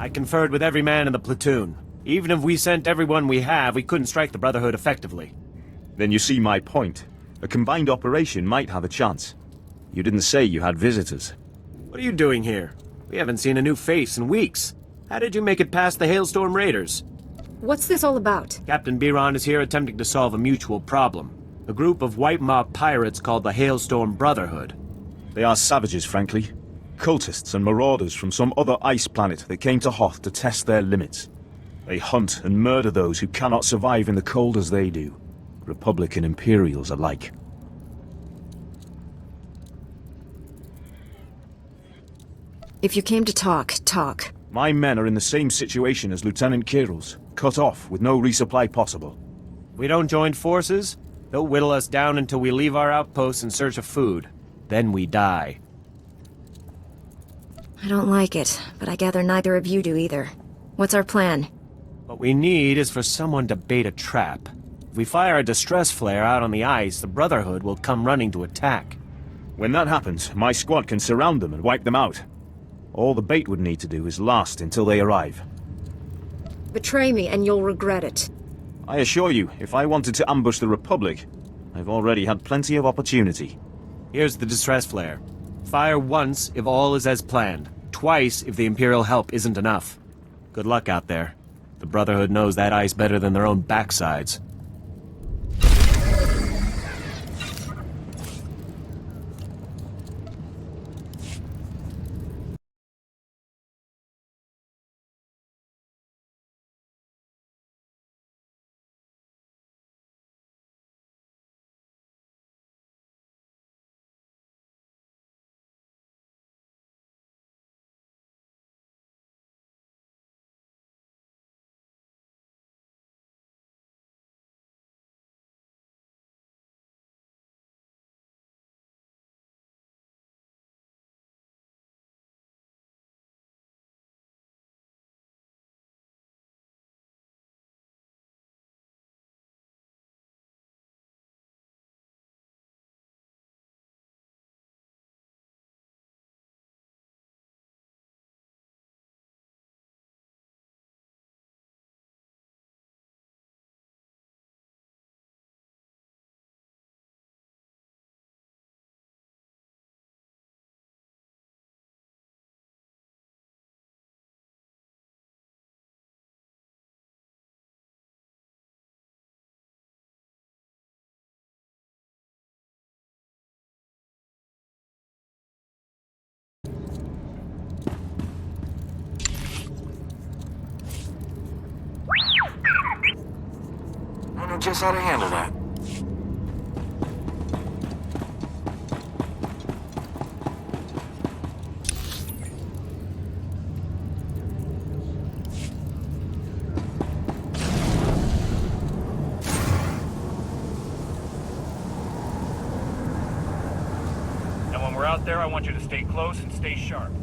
I conferred with every man in the platoon. Even if we sent everyone we have, we couldn't strike the Brotherhood effectively. Then you see my point. A combined operation might have a chance. You didn't say you had visitors. What are you doing here? We haven't seen a new face in weeks. How did you make it past the Hailstorm Raiders? What's this all about? Captain Biron is here attempting to solve a mutual problem. A group of white mob pirates called the Hailstorm Brotherhood. They are savages, frankly. Cultists and marauders from some other ice planet that came to Hoth to test their limits. They hunt and murder those who cannot survive in the cold as they do. Republic and Imperials alike. If you came to talk, talk. My men are in the same situation as Lieutenant Kiril's, cut off with no resupply possible. If we don't join forces, they'll whittle us down until we leave our outposts in search of food. Then we die. I don't like it, but I gather neither of you do either. What's our plan? What we need is for someone to bait a trap. If we fire a distress flare out on the ice, the Brotherhood will come running to attack. When that happens, my squad can surround them and wipe them out. All the bait would need to do is last until they arrive. Betray me and you'll regret it. I assure you, if I wanted to ambush the Republic, I've already had plenty of opportunity. Here's the distress flare. Fire once if all is as planned. Twice if the Imperial help isn't enough. Good luck out there. The Brotherhood knows that ice better than their own backsides. I know just how to handle that. And when we're out there, I want you to stay close and stay sharp.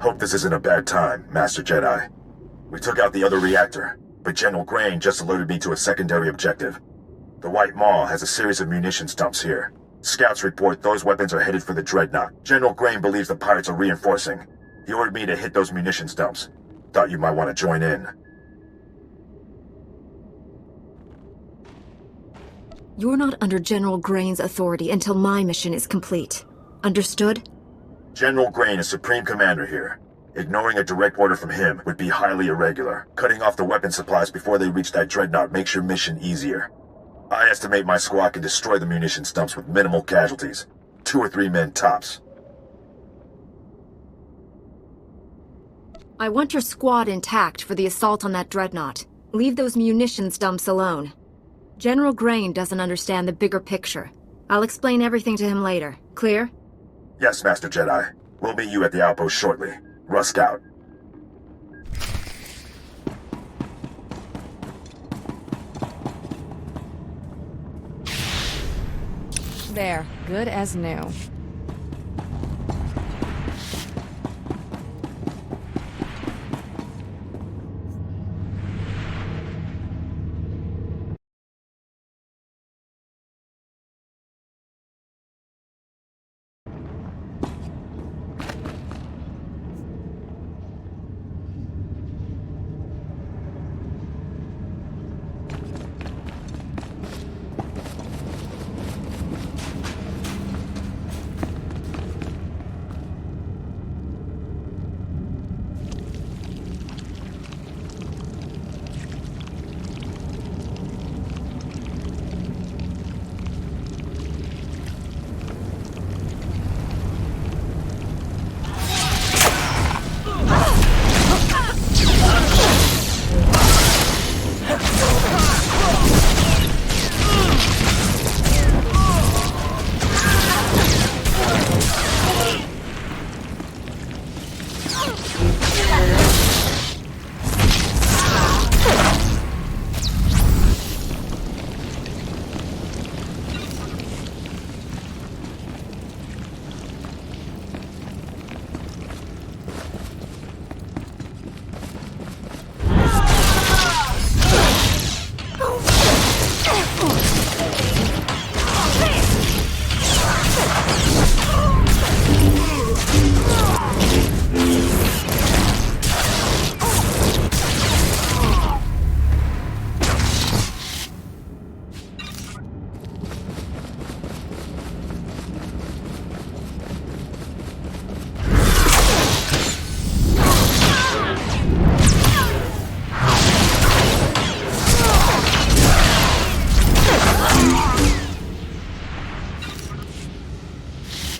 Hope this isn't a bad time, Master Jedi. We took out the other reactor, but General Grain just alerted me to a secondary objective. The White Maw has a series of munitions dumps here. Scouts report those weapons are headed for the Dreadnought. General Grain believes the pirates are reinforcing. He ordered me to hit those munitions dumps. Thought you might want to join in. You're not under General Grain's authority until my mission is complete. Understood? General Grain is Supreme Commander here. Ignoring a direct order from him would be highly irregular. Cutting off the weapon supplies before they reach that Dreadnought makes your mission easier. I estimate my squad can destroy the munitions dumps with minimal casualties. 2 or 3 men tops. I want your squad intact for the assault on that Dreadnought. Leave those munitions dumps alone. General Grain doesn't understand the bigger picture. I'll explain everything to him later. Clear? Yes, Master Jedi. We'll meet you at the outpost shortly. Rusk out. There, good as new.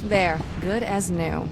There, good as new.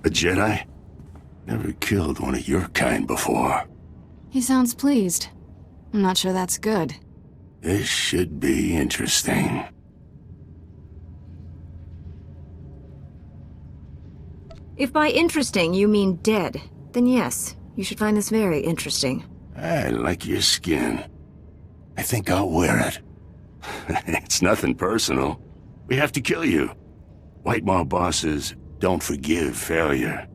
A Jedi? Never killed one of your kind before. He sounds pleased. I'm not sure that's good. This should be interesting. If by interesting you mean dead, then yes, you should find this very interesting. I like your skin. I think I'll wear it. It's nothing personal. We have to kill you. White Maw bosses don't forgive failure.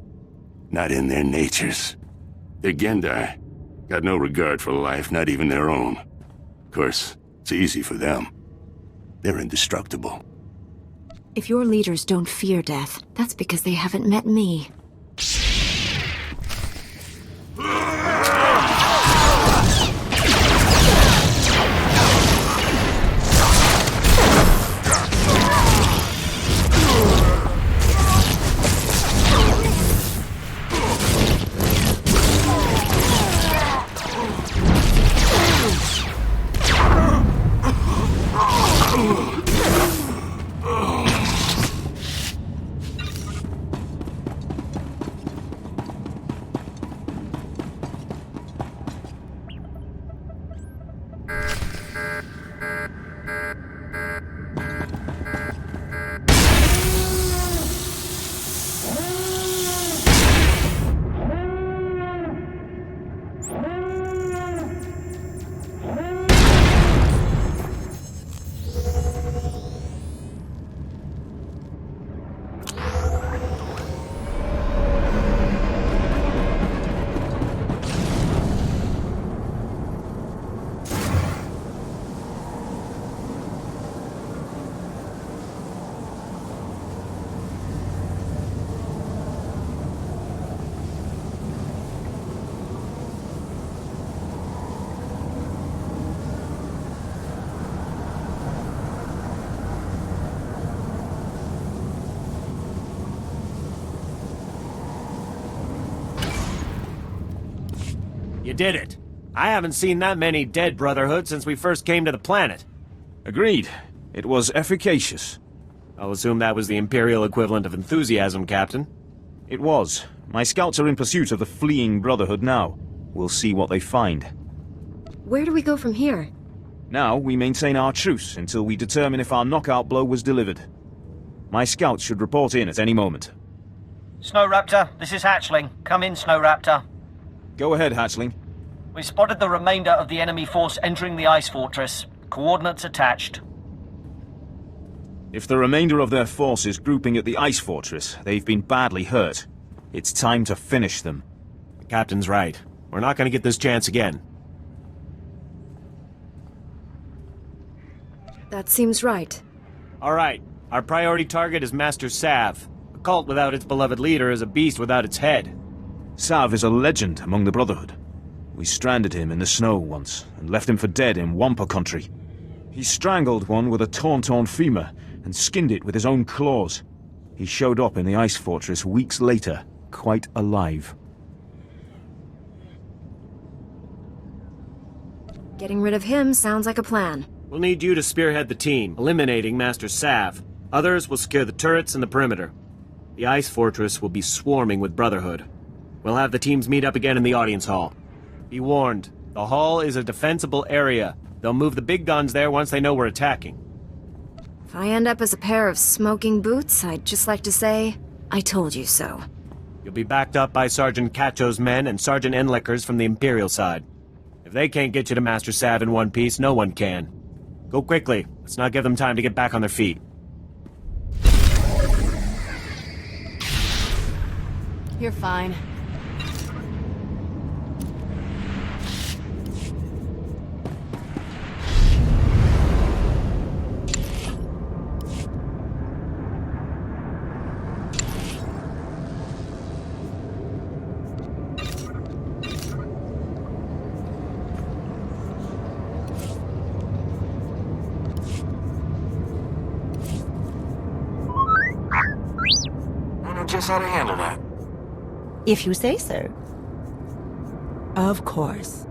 Not in their natures. They're Gendai. Got no regard for life, not even their own. Of course, it's easy for them. They're indestructible. If your leaders don't fear death, that's because they haven't met me. You did it. I haven't seen that many dead Brotherhood since we first came to the planet. Agreed. It was efficacious. I'll assume that was the Imperial equivalent of enthusiasm, Captain. It was. My scouts are in pursuit of the fleeing Brotherhood now. We'll see what they find. Where do we go from here? Now, we maintain our truce until we determine if our knockout blow was delivered. My scouts should report in at any moment. Snow Raptor, this is Hatchling. Come in, Snow Raptor. Go ahead, Hatchling. We spotted the remainder of the enemy force entering the ice fortress. Coordinates attached. If the remainder of their force is grouping at the ice fortress, they've been badly hurt. It's time to finish them. The Captain's right. We're not going to get this chance again. That seems right. All right. Our priority target is Master Sav. A cult without its beloved leader is a beast without its head. Sav is a legend among the Brotherhood. We stranded him in the snow once, and left him for dead in Wampa country. He strangled one with a torn femur, and skinned it with his own claws. He showed up in the ice fortress weeks later, quite alive. Getting rid of him sounds like a plan. We'll need you to spearhead the team, eliminating Master Sav. Others will secure the turrets and the perimeter. The ice fortress will be swarming with Brotherhood. We'll have the teams meet up again in the audience hall. Be warned, the hall is a defensible area. They'll move the big guns there once they know we're attacking. If I end up as a pair of smoking boots, I'd just like to say, I told you so. You'll be backed up by Sergeant Cacho's men and Sergeant Enlickers from the Imperial side. If they can't get you to Master Sav in one piece, no one can. Go quickly. Let's not give them time to get back on their feet. You're fine. Just how to handle that. If you say so. Of course.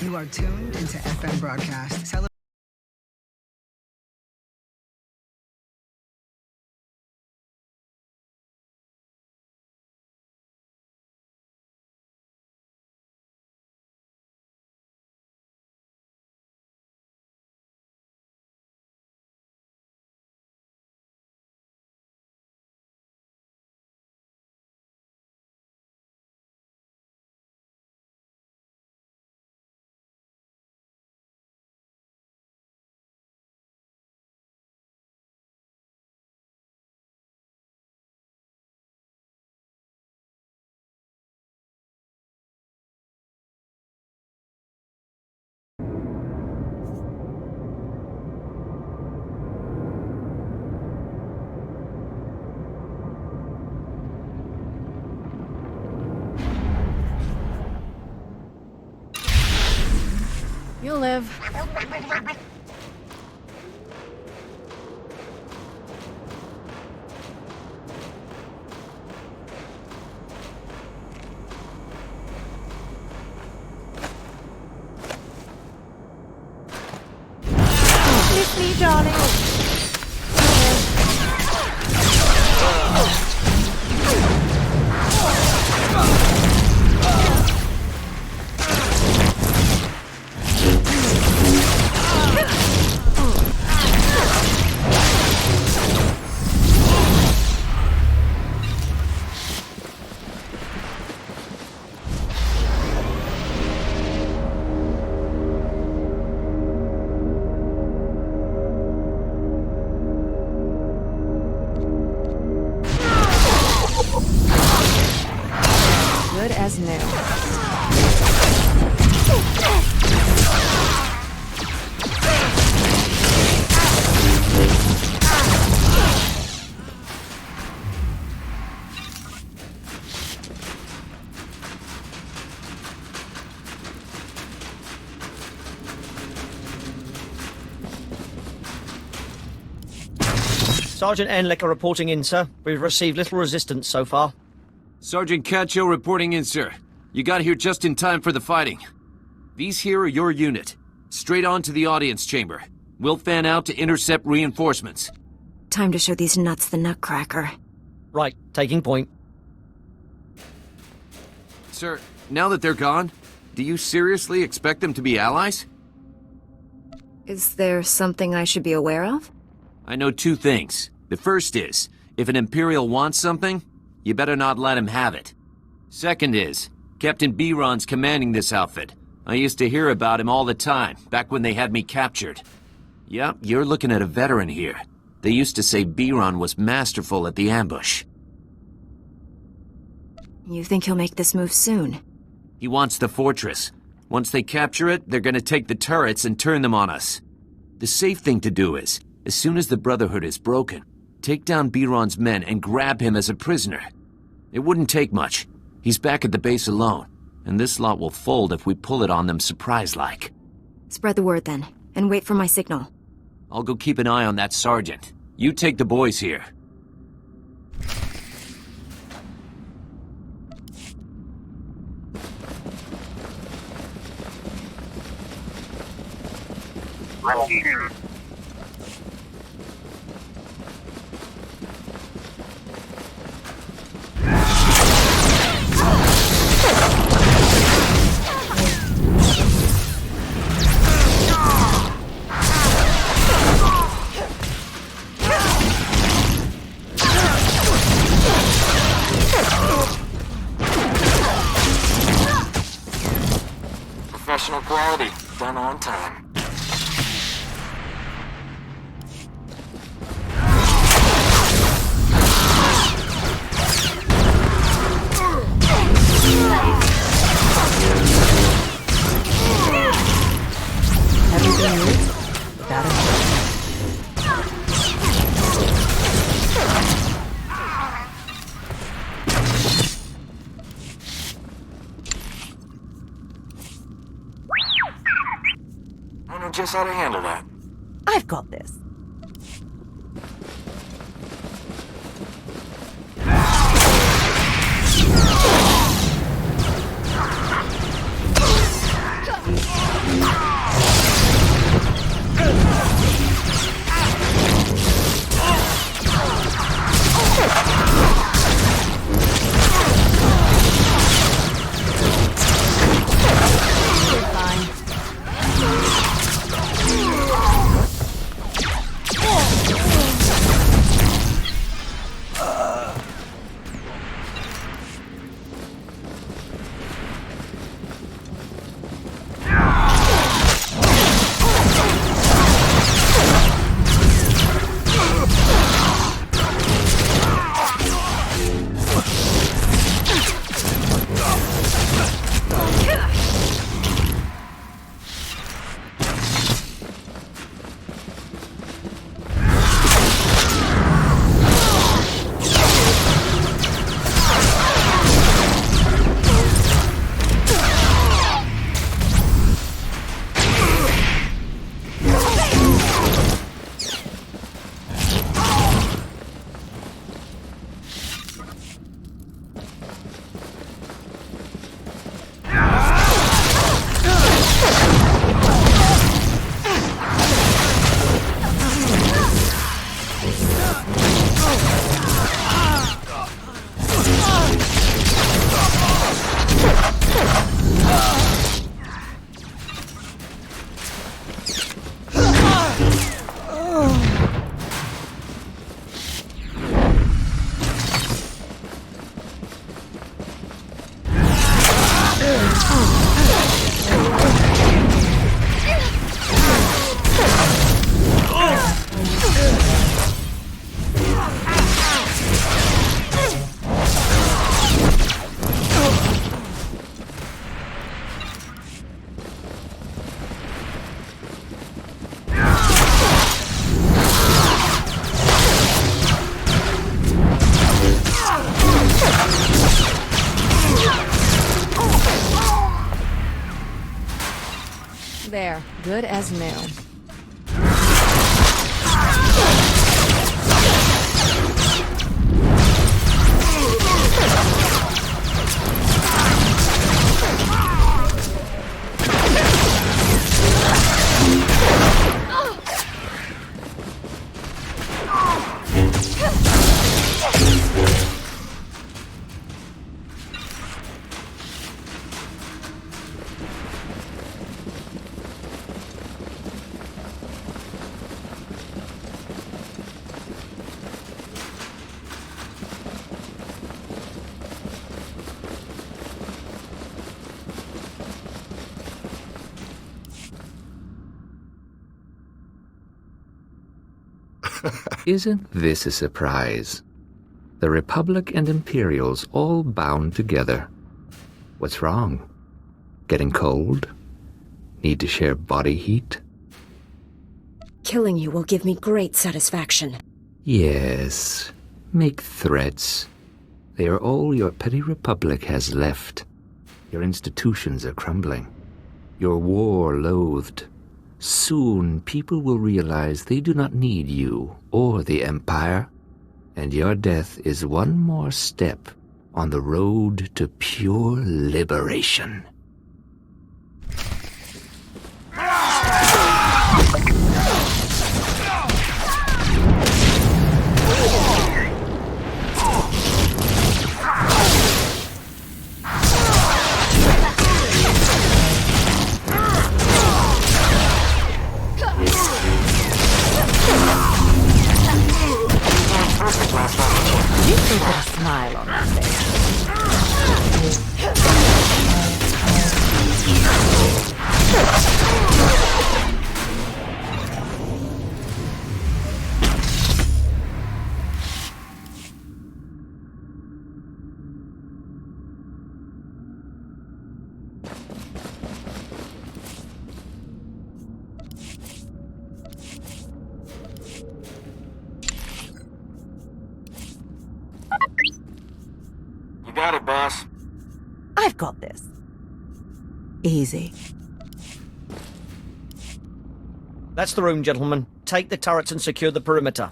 You are tuned into FM broadcast. You'll live. Miss me, darling. Good as new. Sergeant Enlicker reporting in, sir. We've received little resistance so far. Sergeant Cacho reporting in, sir. You got here just in time for the fighting. These here are your unit. Straight on to the audience chamber. We'll fan out to intercept reinforcements. Time to show these nuts the nutcracker. Right, taking point. Sir, now that they're gone, do you seriously expect them to be allies? Is there something I should be aware of? I know two things. The first is, if an Imperial wants something, you better not let him have it. Second is, Captain Biron's commanding this outfit. I used to hear about him all the time, back when they had me captured. Yep, you're looking at a veteran here. They used to say Biron was masterful at the ambush. You think he'll make this move soon? He wants the fortress. Once they capture it, they're gonna take the turrets and turn them on us. The safe thing to do is, as soon as the Brotherhood is broken, take down Biron's men and grab him as a prisoner. It wouldn't take much. He's back at the base alone, and this lot will fold if we pull it on them surprise-like. Spread the word then, and wait for my signal. I'll go keep an eye on that sergeant. You take the boys here. Professional quality, done on time. Everything moves without a I know just how to handle that. I've got this. There, good as new. Isn't this a surprise? The Republic and Imperials all bound together. What's wrong? Getting cold? Need to share body heat? Killing you will give me great satisfaction. Yes. Make threats. They are all your petty Republic has left. Your institutions are crumbling. Your war loathed. Soon, people will realize they do not need you or the Empire, and your death is one more step on the road to pure liberation. You should put a smile on that You got it, boss. I've got this. Easy. That's the room, gentlemen. Take the turrets and secure the perimeter.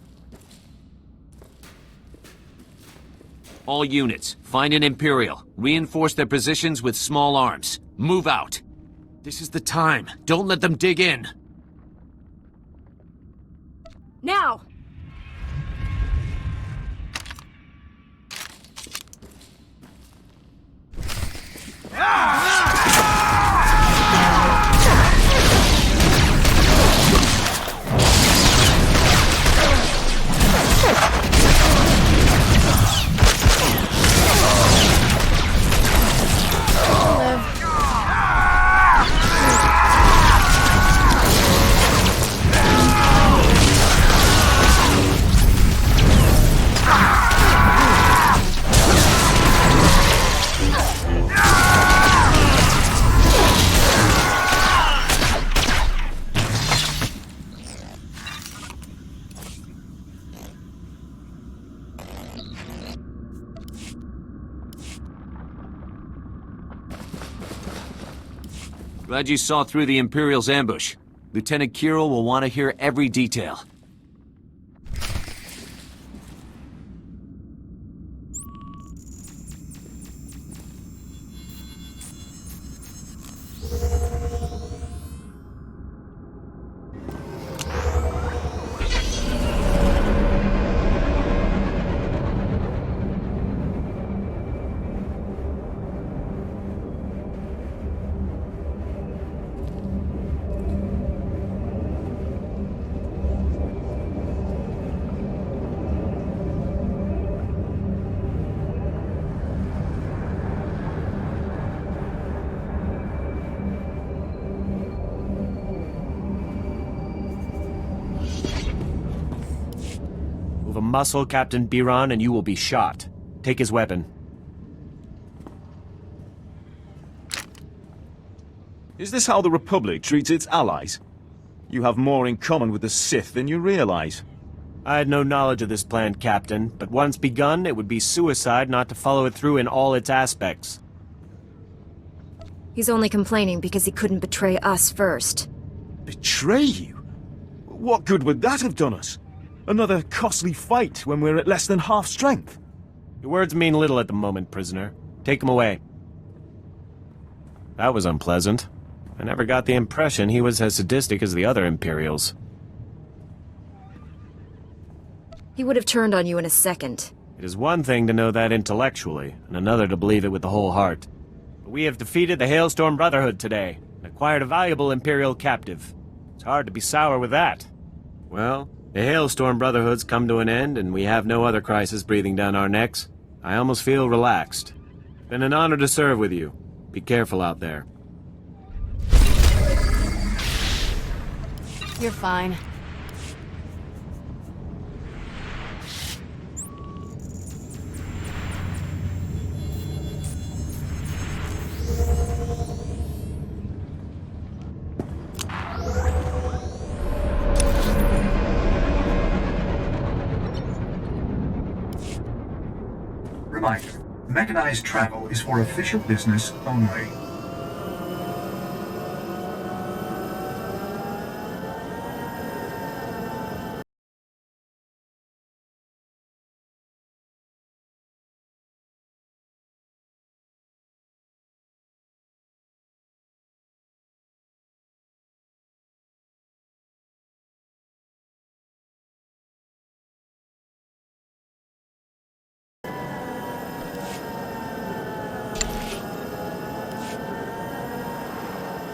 All units, find an Imperial. Reinforce their positions with small arms. Move out. This is the time. Don't let them dig in. Now! Glad you saw through the Imperial's ambush. Lieutenant Kirill will want to hear every detail. Move a muscle, Captain Biron, and you will be shot. Take his weapon. Is this how the Republic treats its allies? You have more in common with the Sith than you realize. I had no knowledge of this plan, Captain, but once begun, it would be suicide not to follow it through in all its aspects. He's only complaining because he couldn't betray us first. Betray you? What good would that have done us? Another costly fight when we're at less than half strength. Your words mean little at the moment, prisoner. Take him away. That was unpleasant. I never got the impression he was as sadistic as the other Imperials. He would have turned on you in a second. It is one thing to know that intellectually, and another to believe it with the whole heart. But we have defeated the Hailstorm Brotherhood today, and acquired a valuable Imperial captive. It's hard to be sour with that. Well, the Hailstorm Brotherhood's come to an end, and we have no other crisis breathing down our necks. I almost feel relaxed. Been an honor to serve with you. Be careful out there. You're fine. Reminder, mechanized travel is for official business only.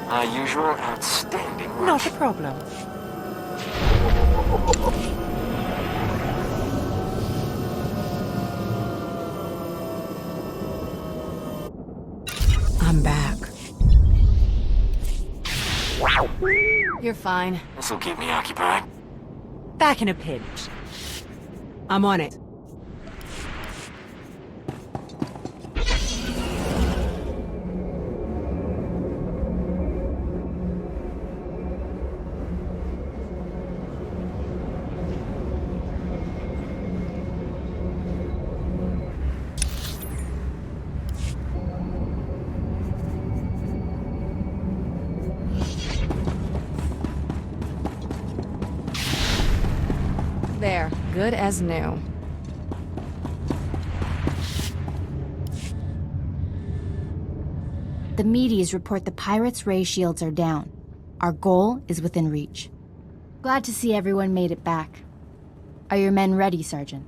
Our usual outstanding work. Not a problem. I'm back. You're fine. This'll keep me occupied. Back in a pinch. I'm on it. There, good as new. The Medes report the pirates' ray shields are down. Our goal is within reach. Glad to see everyone made it back. Are your men ready, Sergeant?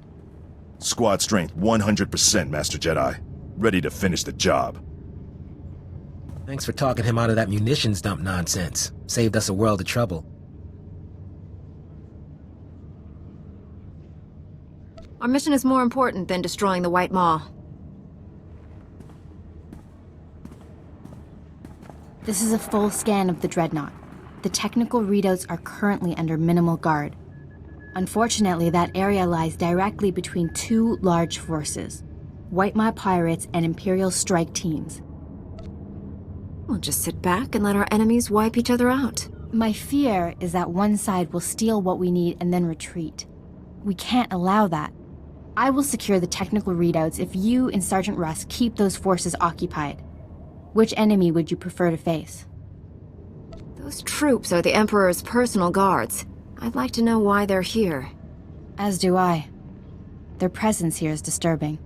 Squad strength 100%, Master Jedi. Ready to finish the job. Thanks for talking him out of that munitions dump nonsense. Saved us a world of trouble. Our mission is more important than destroying the White Maw. This is a full scan of the Dreadnought. The technical readouts are currently under minimal guard. Unfortunately, that area lies directly between two large forces, White Maw pirates and Imperial strike teams. We'll just sit back and let our enemies wipe each other out. My fear is that one side will steal what we need and then retreat. We can't allow that. I will secure the technical readouts if you and Sergeant Russ keep those forces occupied. Which enemy would you prefer to face? Those troops are the Emperor's personal guards. I'd like to know why they're here. As do I. Their presence here is disturbing.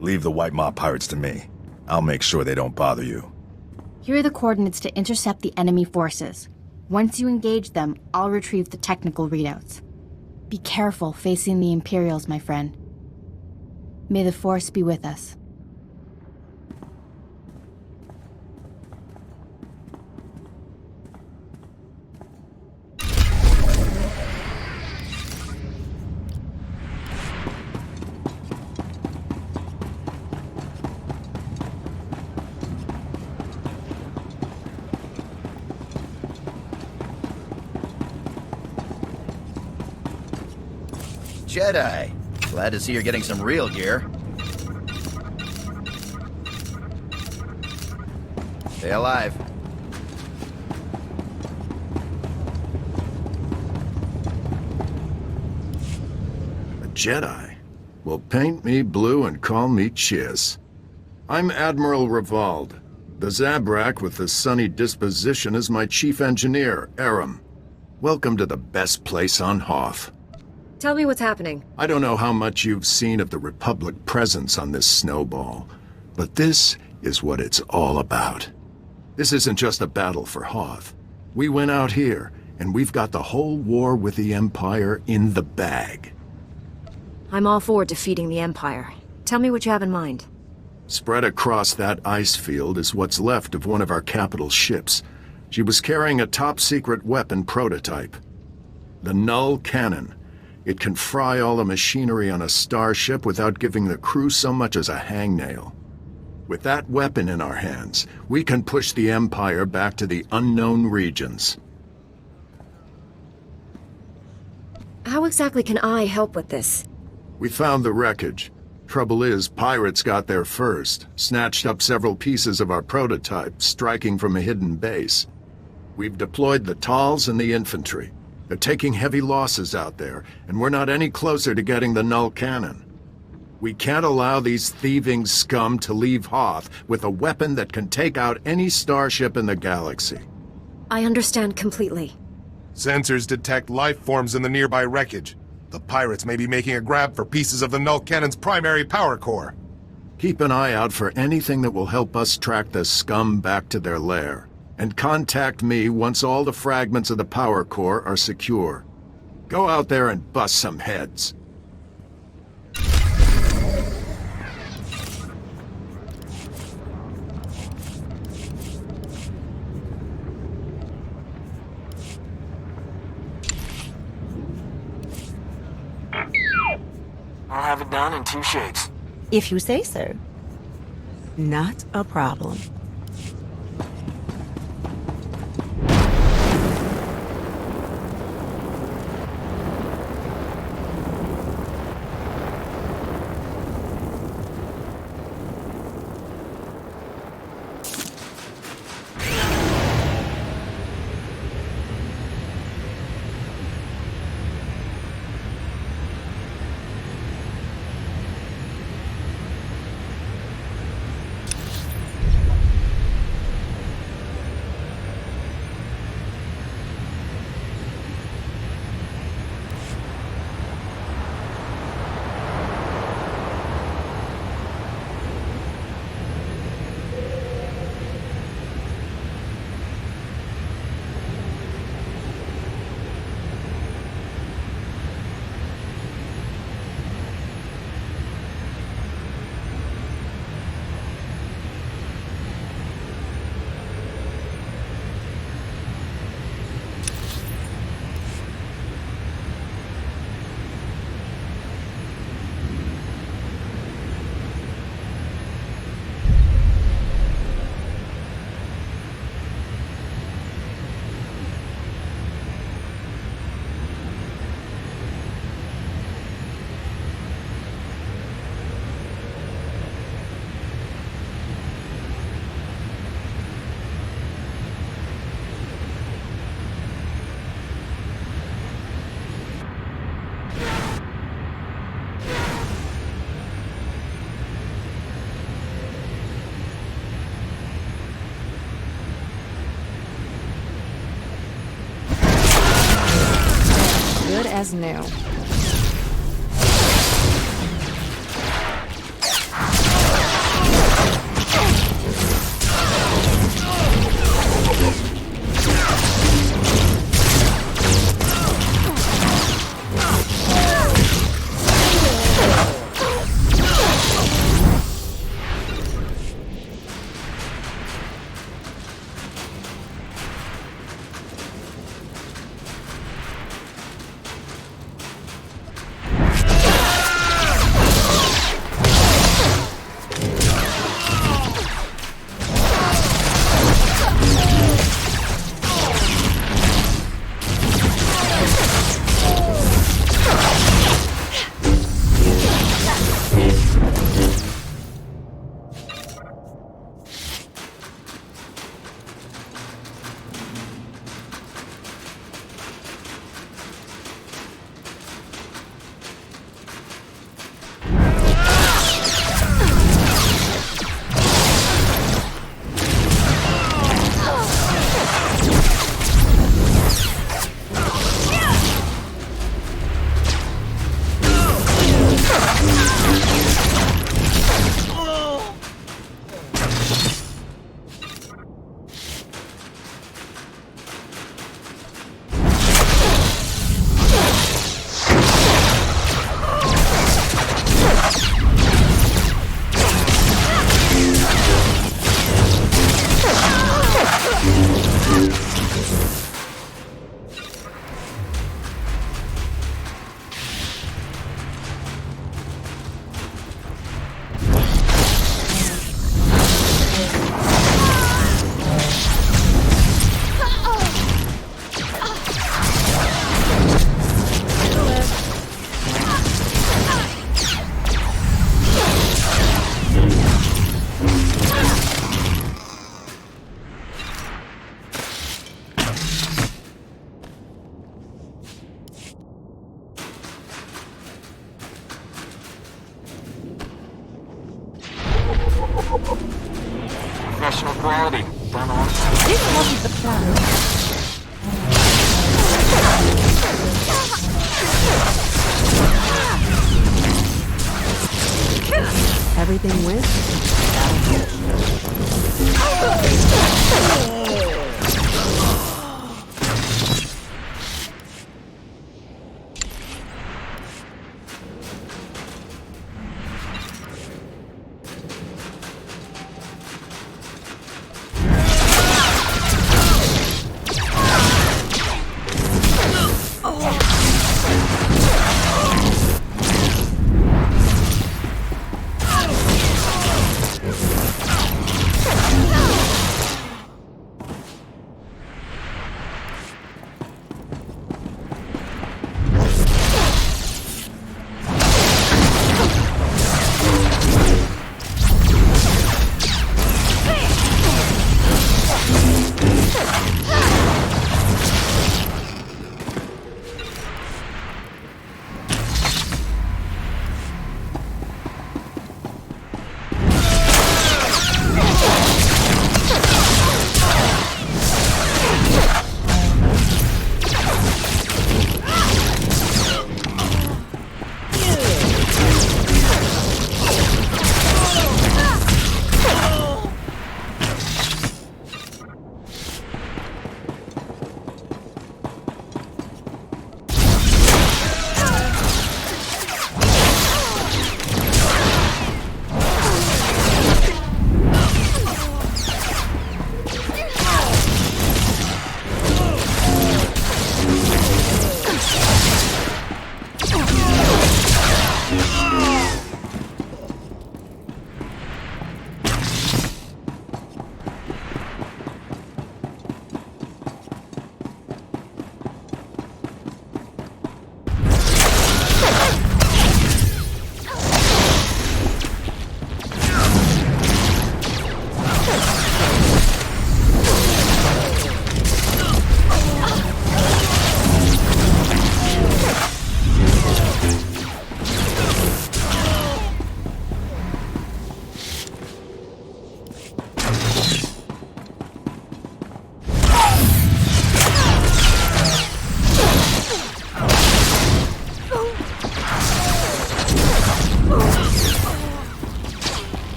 Leave the White Maw pirates to me. I'll make sure they don't bother you. Here are the coordinates to intercept the enemy forces. Once you engage them, I'll retrieve the technical readouts. Be careful facing the Imperials, my friend. May the Force be with us. Jedi. Glad to see you're getting some real gear. Stay alive. A Jedi? Well, paint me blue and call me Chiz. I'm Admiral Revald. The Zabrak with the sunny disposition is my chief engineer, Aram. Welcome to the best place on Hoth. Tell me what's happening. I don't know how much you've seen of the Republic presence on this snowball, but this is what it's all about. This isn't just a battle for Hoth. We went out here, and we've got the whole war with the Empire in the bag. I'm all for defeating the Empire. Tell me what you have in mind. Spread across that ice field is what's left of one of our capital ships. She was carrying a top-secret weapon prototype. The Null Cannon. It can fry all the machinery on a starship without giving the crew so much as a hangnail. With that weapon in our hands, we can push the Empire back to the unknown regions. How exactly can I help with this? We found the wreckage. Trouble is, pirates got there first, snatched up several pieces of our prototype, striking from a hidden base. We've deployed the Tals and the infantry. They're taking heavy losses out there, and we're not any closer to getting the Null Cannon. We can't allow these thieving scum to leave Hoth with a weapon that can take out any starship in the galaxy. I understand completely. Sensors detect life forms in the nearby wreckage. The pirates may be making a grab for pieces of the Null Cannon's primary power core. Keep an eye out for anything that will help us track the scum back to their lair. And contact me once all the fragments of the power core are secure. Go out there and bust some heads. I'll have it done in 2 shakes. If you say so. Not a problem. Good as new. quality. Burn on. This wasn't the plan. Everything went?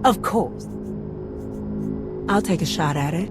Of course. I'll take a shot at it.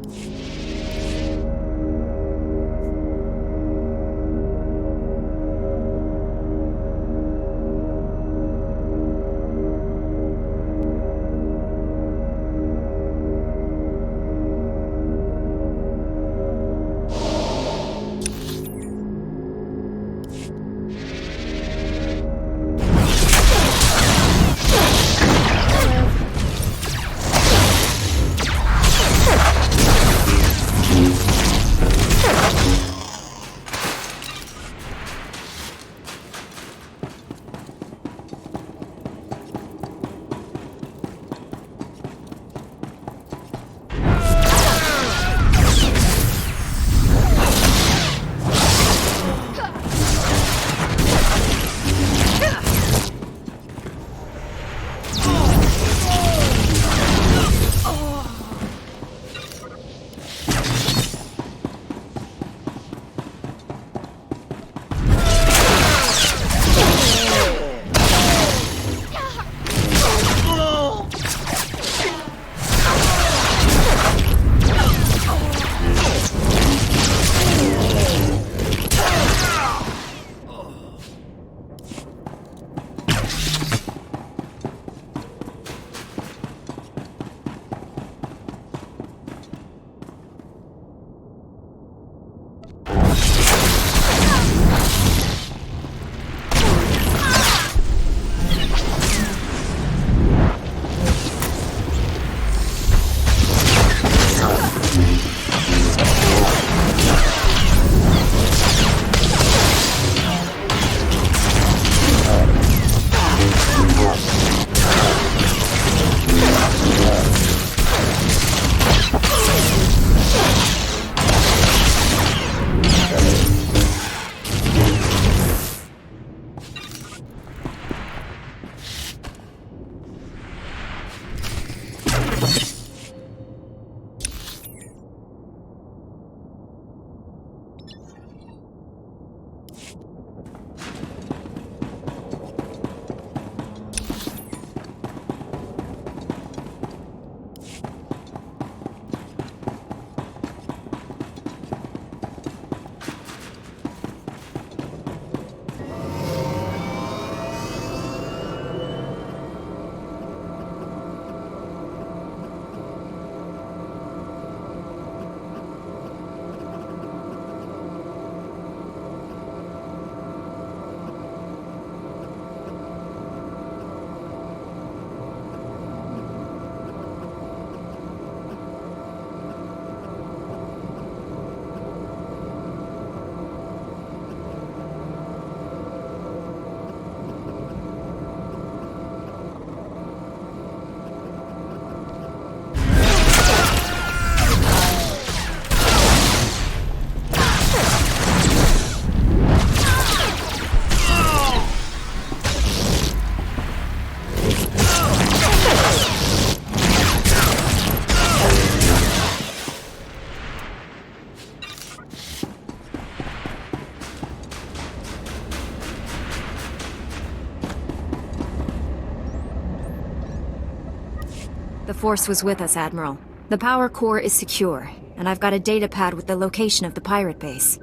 Force was with us, Admiral. The power core is secure, and I've got a data pad with the location of the pirate base.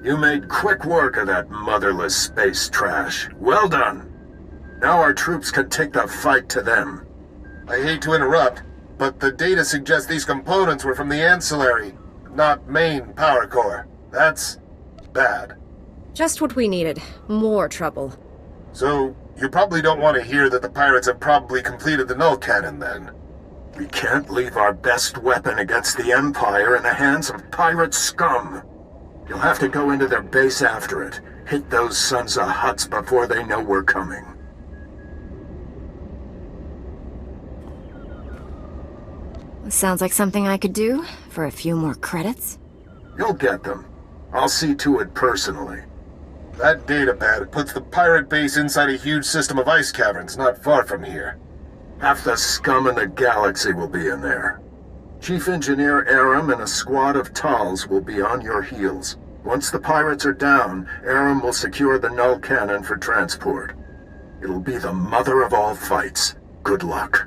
You made quick work of that motherless space trash. Well done. Now our troops can take the fight to them. I hate to interrupt, but the data suggests these components were from the ancillary, not main power core. That's bad. Just what we needed. More trouble. So, you probably don't want to hear that the pirates have probably completed the null cannon, then. We can't leave our best weapon against the Empire in the hands of pirate scum. You'll have to go into their base after it. Hit those sons of Hutts before they know we're coming. Sounds like something I could do for a few more credits. You'll get them. I'll see to it personally. That datapad puts the pirate base inside a huge system of ice caverns not far from here. Half the scum in the galaxy will be in there. Chief Engineer Aram and a squad of Tals will be on your heels. Once the pirates are down, Aram will secure the null cannon for transport. It'll be the mother of all fights. Good luck.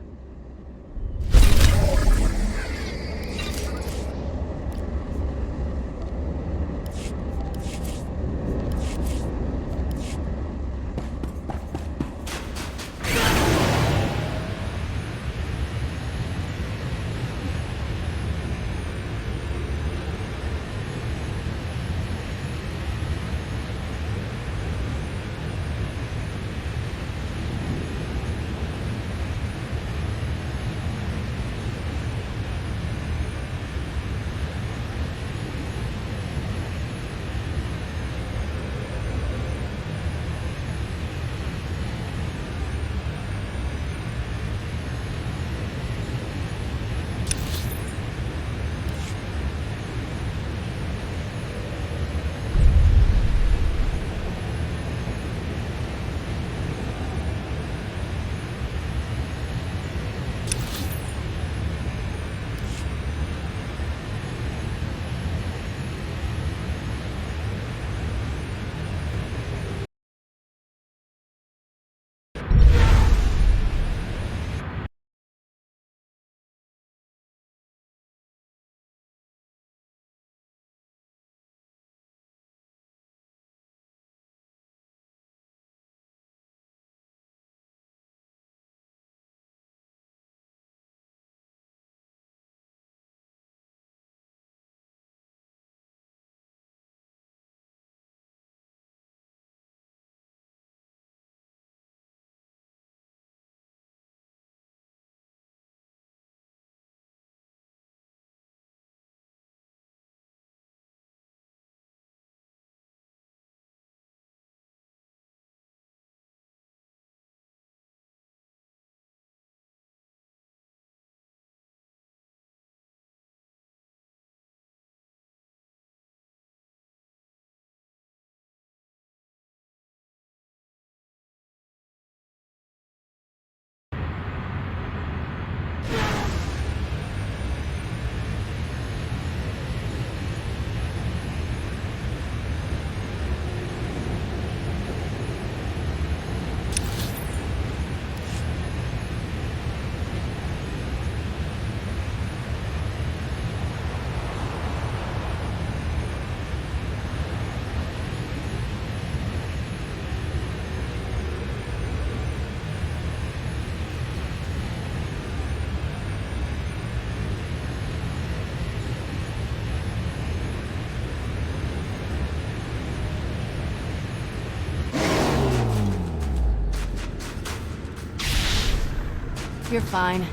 You're fine.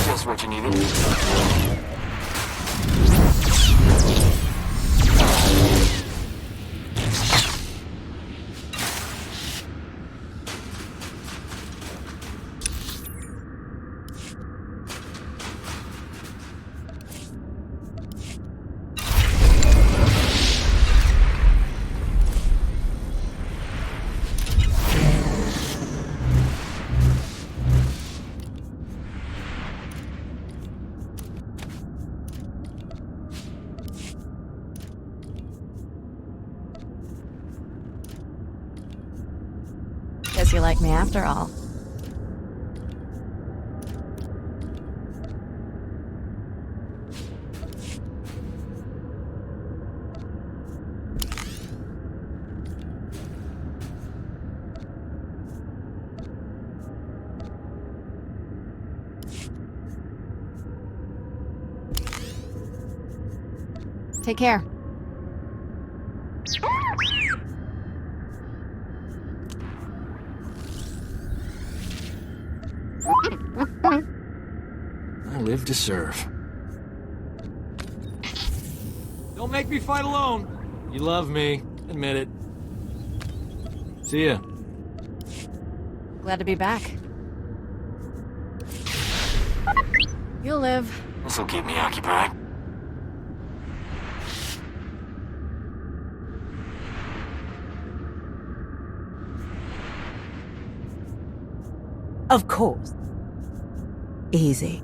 Just what you needed. guess you like me after all. Take care. I live to serve. Don't make me fight alone. You love me. Admit it. See ya. Glad to be back. You'll live. This'll keep me occupied. Of course. Easy.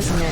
as new.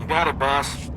Got it, boss.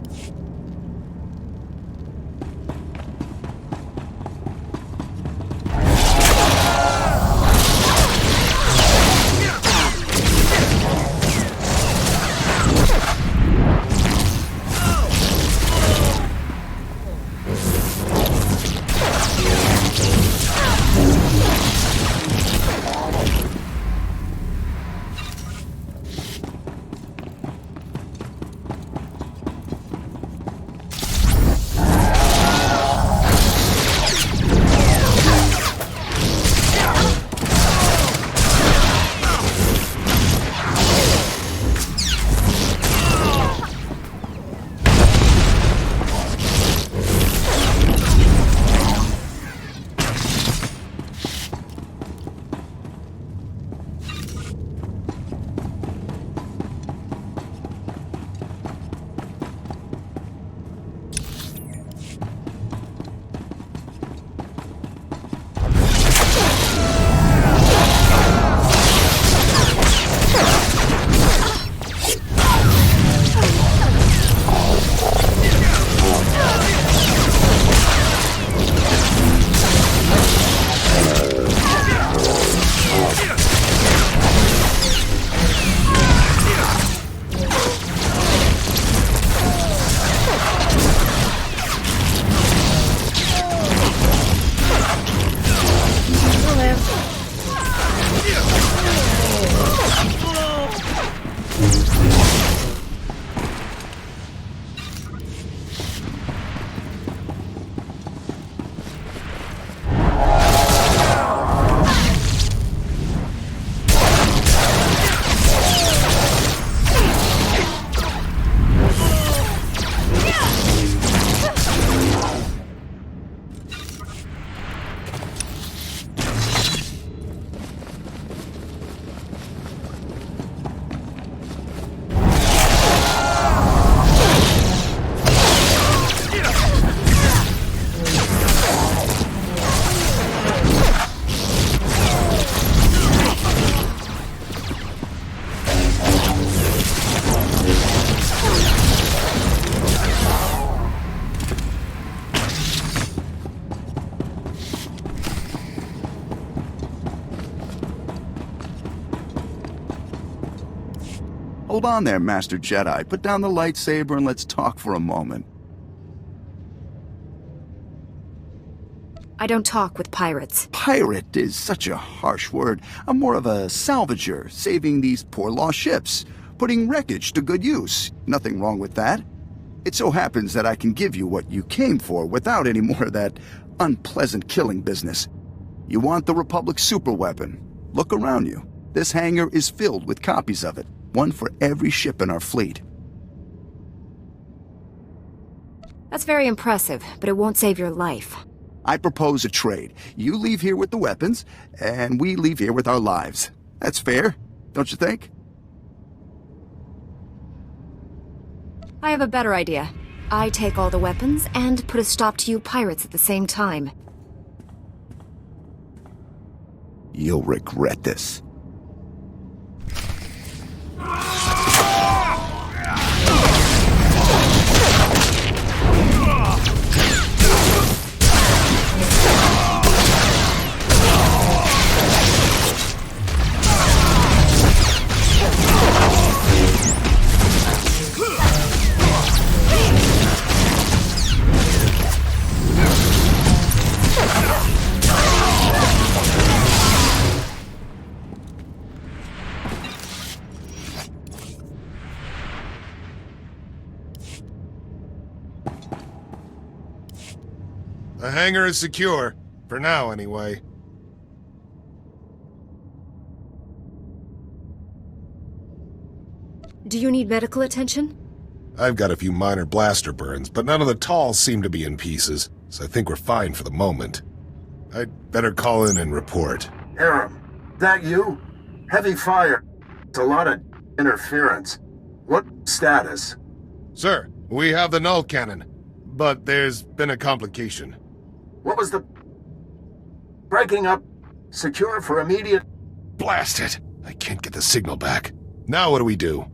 Hold on there, Master Jedi. Put down the lightsaber and let's talk for a moment. I don't talk with pirates. Pirate is such a harsh word. I'm more of a salvager, saving these poor lost ships, putting wreckage to good use. Nothing wrong with that. It so happens that I can give you what you came for without any more of that unpleasant killing business. You want the Republic's superweapon? Look around you. This hangar is filled with copies of it, one for every ship in our fleet. That's very impressive, but it won't save your life. I propose a trade. You leave here with the weapons, and we leave here with our lives. That's fair, don't you think? I have a better idea. I take all the weapons and put a stop to you pirates at the same time. You'll regret this. The hangar is secure. For now, anyway. Do you need medical attention? I've got a few minor blaster burns, but none of the talls seem to be in pieces, so I think we're fine for the moment. I'd better call in and report. Aram, that you? Heavy fire. It's a lot of interference. What status? Sir, we have the null cannon, but there's been a complication. What was the... breaking up? Secure for immediate... Blast it! I can't get the signal back. Now what do we do?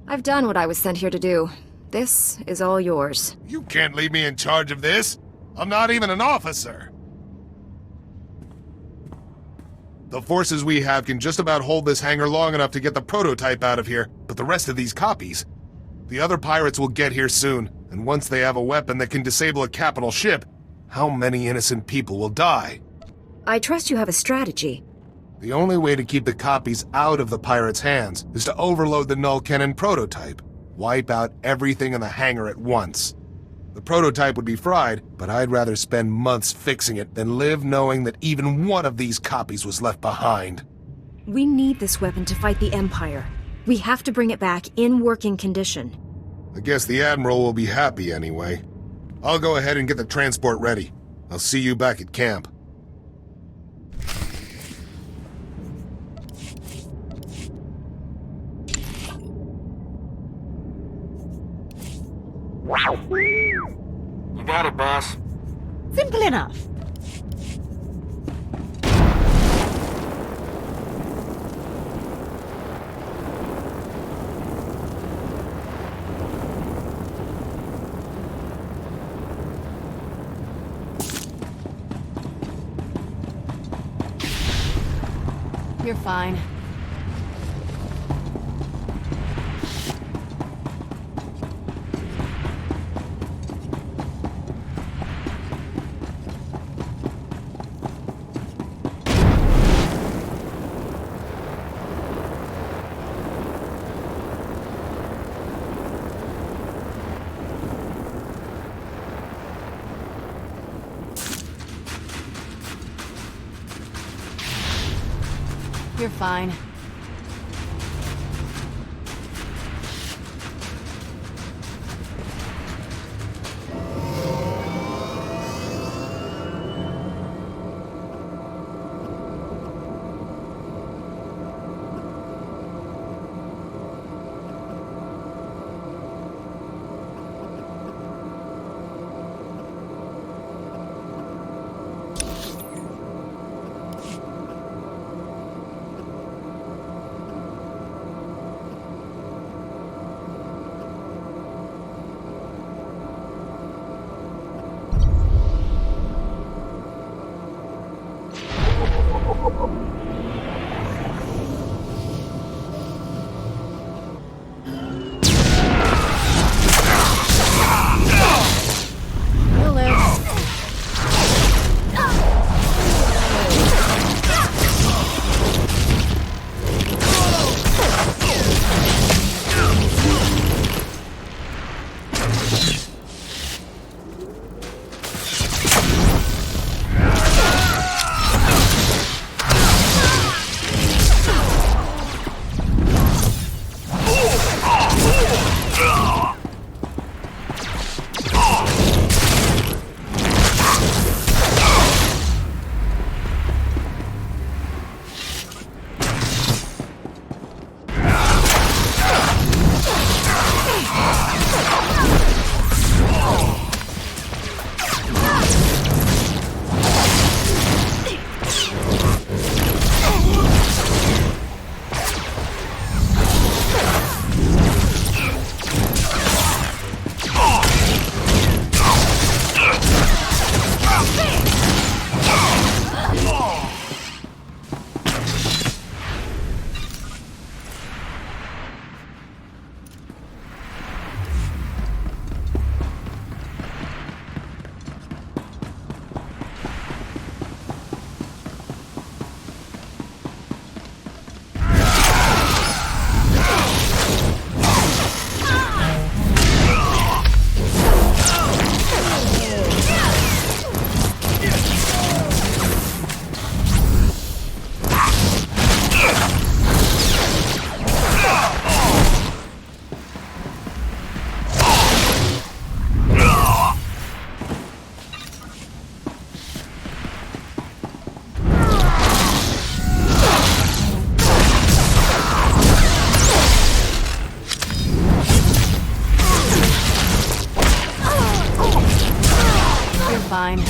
I've done what I was sent here to do. This is all yours. You can't leave me in charge of this. I'm not even an officer. The forces we have can just about hold this hangar long enough to get the prototype out of here, but the rest of these copies... The other pirates will get here soon, and once they have a weapon that can disable a capital ship, how many innocent people will die? I trust you have a strategy. The only way to keep the copies out of the pirates' hands is to overload the null cannon prototype. Wipe out everything in the hangar at once. The prototype would be fried, but I'd rather spend months fixing it than live knowing that even one of these copies was left behind. We need this weapon to fight the Empire. We have to bring it back in working condition. I guess the Admiral will be happy anyway. I'll go ahead and get the transport ready. I'll see you back at camp. You got it, boss. Simple enough. You're fine. You're fine. fine.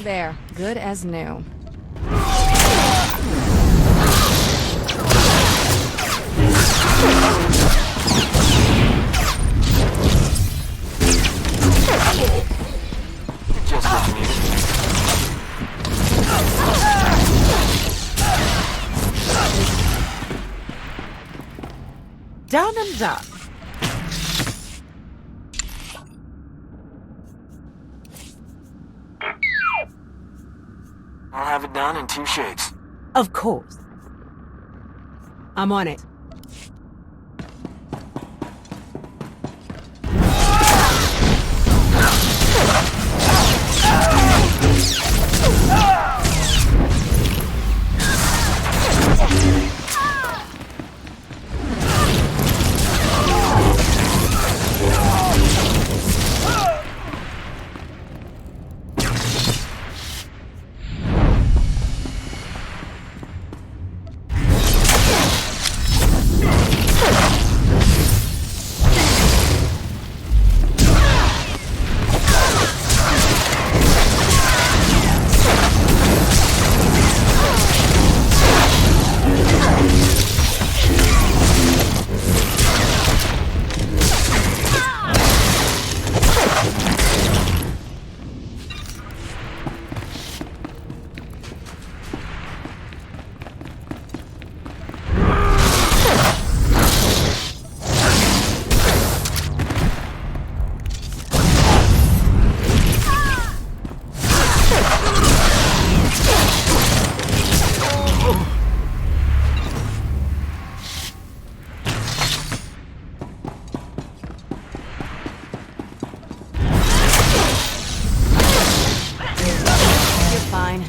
There, good as new. Just what you needed. Done and done. I'll have it done in 2 shakes. Of course. I'm on it. Fine.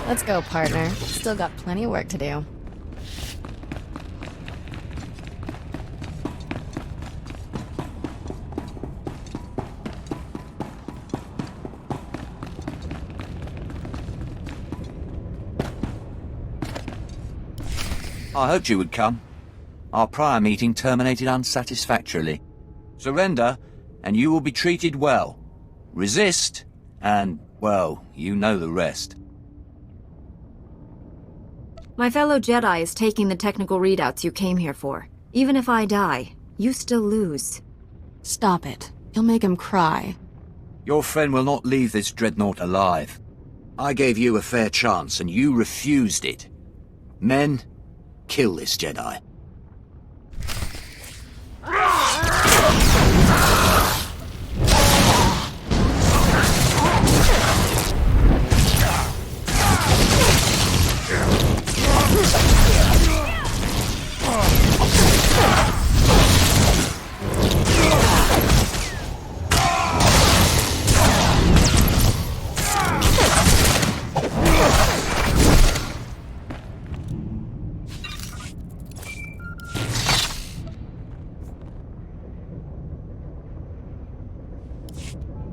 Let's go, partner. Still got plenty of work to do. I hoped you would come. Our prior meeting terminated unsatisfactorily. Surrender, and you will be treated well. Resist, and, well, you know the rest. My fellow Jedi is taking the technical readouts you came here for. Even if I die, you still lose. Stop it. You'll make him cry. Your friend will not leave this dreadnought alive. I gave you a fair chance, and you refused it. Men, kill this Jedi.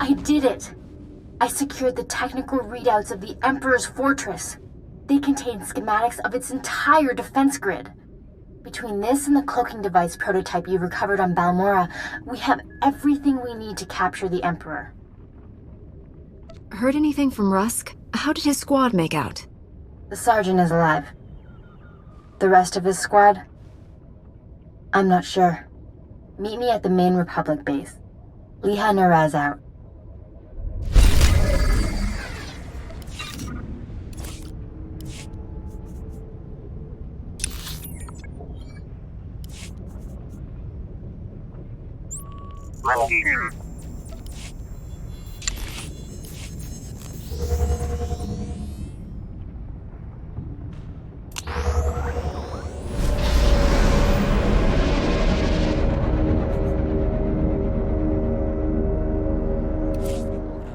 I did it! I secured the technical readouts of the Emperor's fortress. They contain schematics of its entire defense grid. Between this and the cloaking device prototype you recovered on Balmora, we have everything we need to capture the Emperor. Heard anything from Rusk? How did his squad make out? The Sergeant is alive. The rest of his squad? I'm not sure. Meet me at the main Republic base. Liha Naraz out.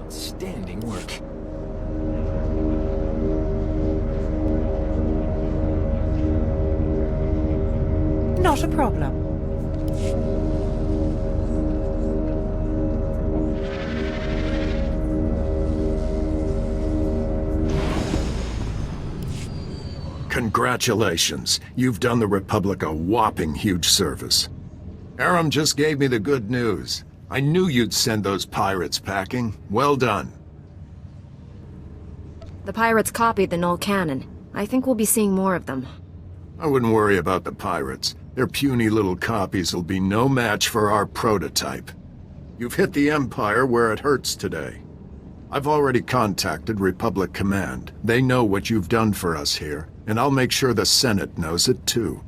Outstanding work. Not a problem. Congratulations. You've done the Republic a whopping huge service. Aram just gave me the good news. I knew you'd send those pirates packing. Well done. The pirates copied the Null Cannon. I think we'll be seeing more of them. I wouldn't worry about the pirates. Their puny little copies will be no match for our prototype. You've hit the Empire where it hurts today. I've already contacted Republic Command. They know what you've done for us here, and I'll make sure the Senate knows it too.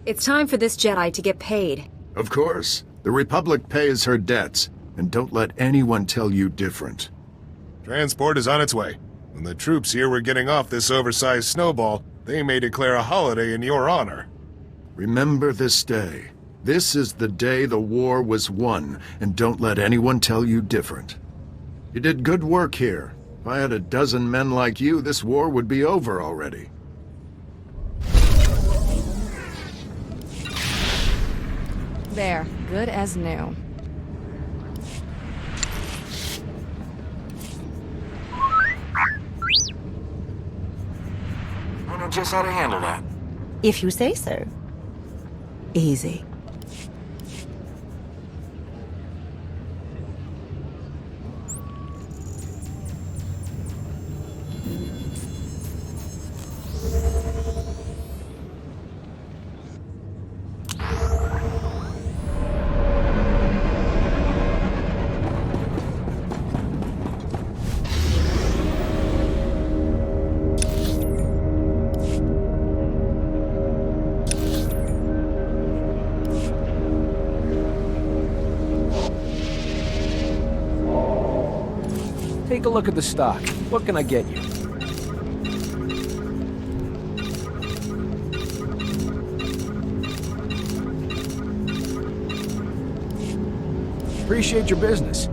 It's time for this Jedi to get paid. Of course. The Republic pays her debts, and don't let anyone tell you different. Transport is on its way. When the troops here were getting off this oversized snowball, they may declare a holiday in your honor. Remember this day. This is the day the war was won, and don't let anyone tell you different. You did good work here. If I had a dozen men like you, this war would be over already. There, good as new. I know just how to handle that. If you say so. Easy. Take a look at the stock. What can I get you? Appreciate your business.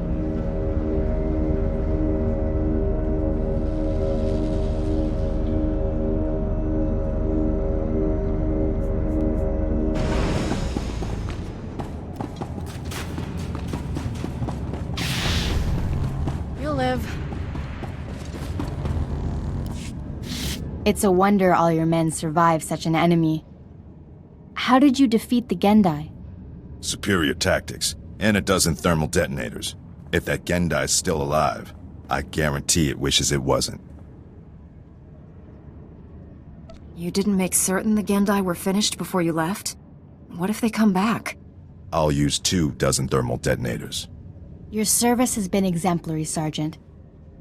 You'll live. It's a wonder all your men survived such an enemy. How did you defeat the Gendai? Superior tactics, and a dozen thermal detonators. If that Gendai's still alive, I guarantee it wishes it wasn't. You didn't make certain the Gendai were finished before you left? What if they come back? I'll use 2 dozen thermal detonators. Your service has been exemplary, Sergeant.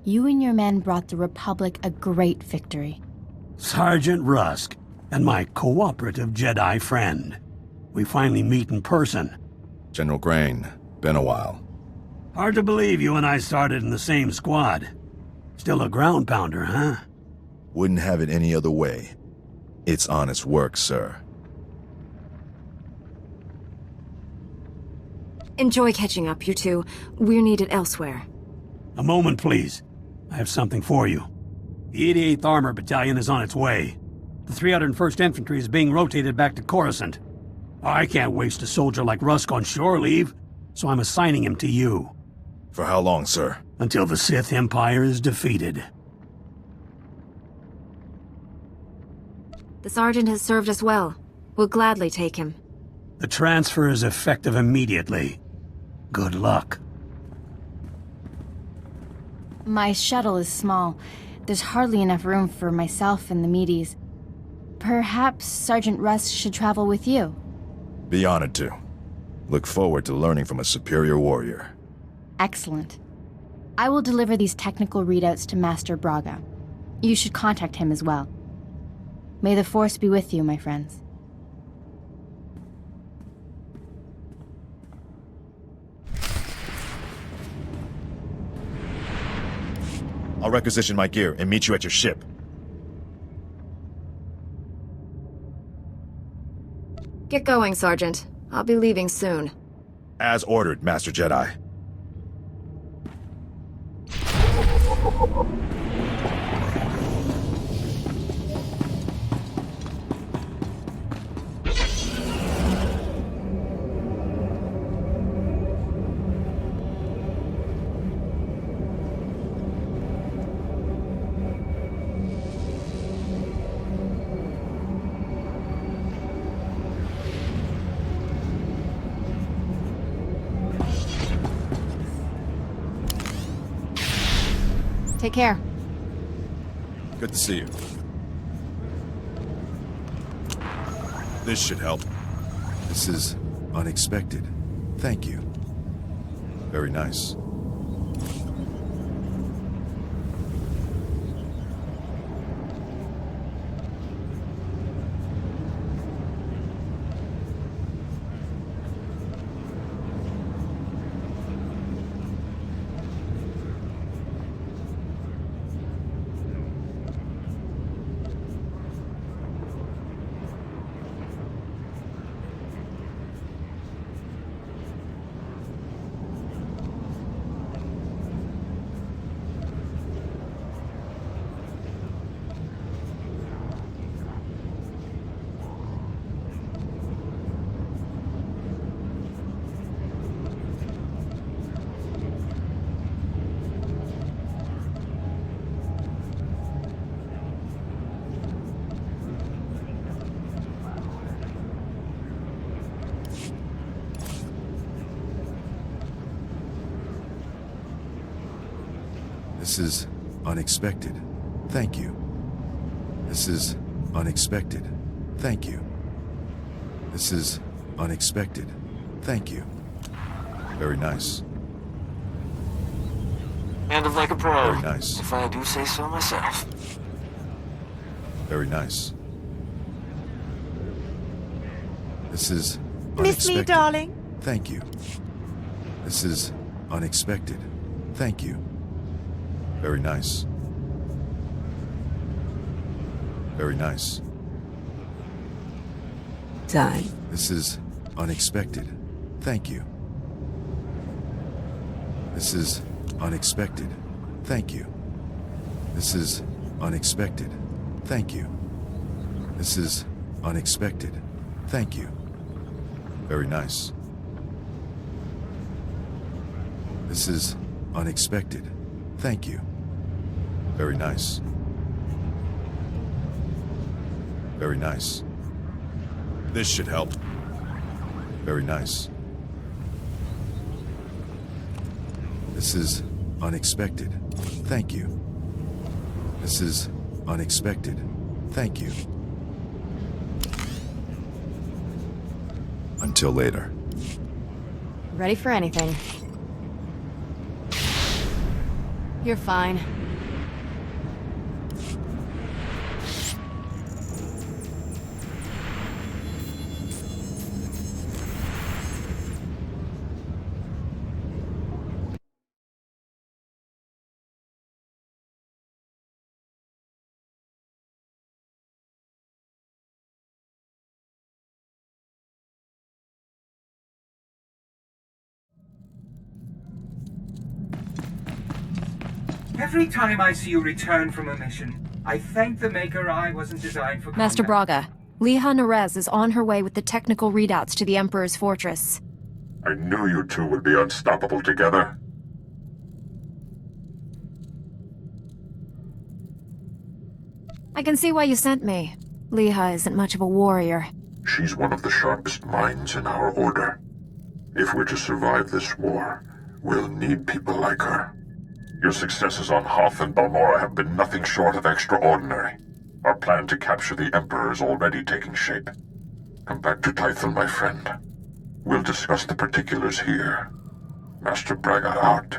You and your men brought the Republic a great victory. Sergeant Rusk, and my cooperative Jedi friend. We finally meet in person. General Grain, been a while. Hard to believe you and I started in the same squad. Still a ground pounder, huh? Wouldn't have it any other way. It's honest work, sir. Enjoy catching up, you two. We're needed elsewhere. A moment, please. I have something for you. The 88th Armor Battalion is on its way. The 301st Infantry is being rotated back to Coruscant. I can't waste a soldier like Rusk on shore leave, so I'm assigning him to you. For how long, sir? Until the Sith Empire is defeated. The sergeant has served us well. We'll gladly take him. The transfer is effective immediately. Good luck. My shuttle is small. There's hardly enough room for myself and the meaties. Perhaps Sergeant Rusk should travel with you. Be honored to. Look forward to learning from a superior warrior. Excellent. I will deliver these technical readouts to Master Braga. You should contact him as well. May the Force be with you, my friends. I'll requisition my gear and meet you at your ship. Get going, Sergeant. I'll be leaving soon. As ordered, Master Jedi. Take care. Good to see you. This should help. This is unexpected. Thank you. Very nice. This is unexpected. Thank you. This is unexpected. Thank you. This is unexpected. Thank you. Very nice. Handled like a pro. Very nice. If I do say so myself. Very nice. This is Miss me, darling? Thank you. This is unexpected. Thank you. Very nice. Very nice. Done. This is unexpected. Thank you. This is unexpected. Thank you. This is unexpected. Thank you. This is unexpected. Thank you. Very nice. This is unexpected. Thank you. Very nice. Very nice. This should help. Very nice. This is unexpected. Thank you. This is unexpected. Thank you. Until later. Ready for anything. You're fine. Every time I see you return from a mission, I thank the Maker I wasn't designed for Master combat. Braga, Liha Nerez is on her way with the technical readouts to the Emperor's fortress. I knew you two would be unstoppable together. I can see why you sent me. Liha isn't much of a warrior. She's one of the sharpest minds in our order. If we're to survive this war, we'll need people like her. Your successes on Hoth and Balmora have been nothing short of extraordinary. Our plan to capture the Emperor is already taking shape. Come back to Tythel, my friend. We'll discuss the particulars here. Master Braga out.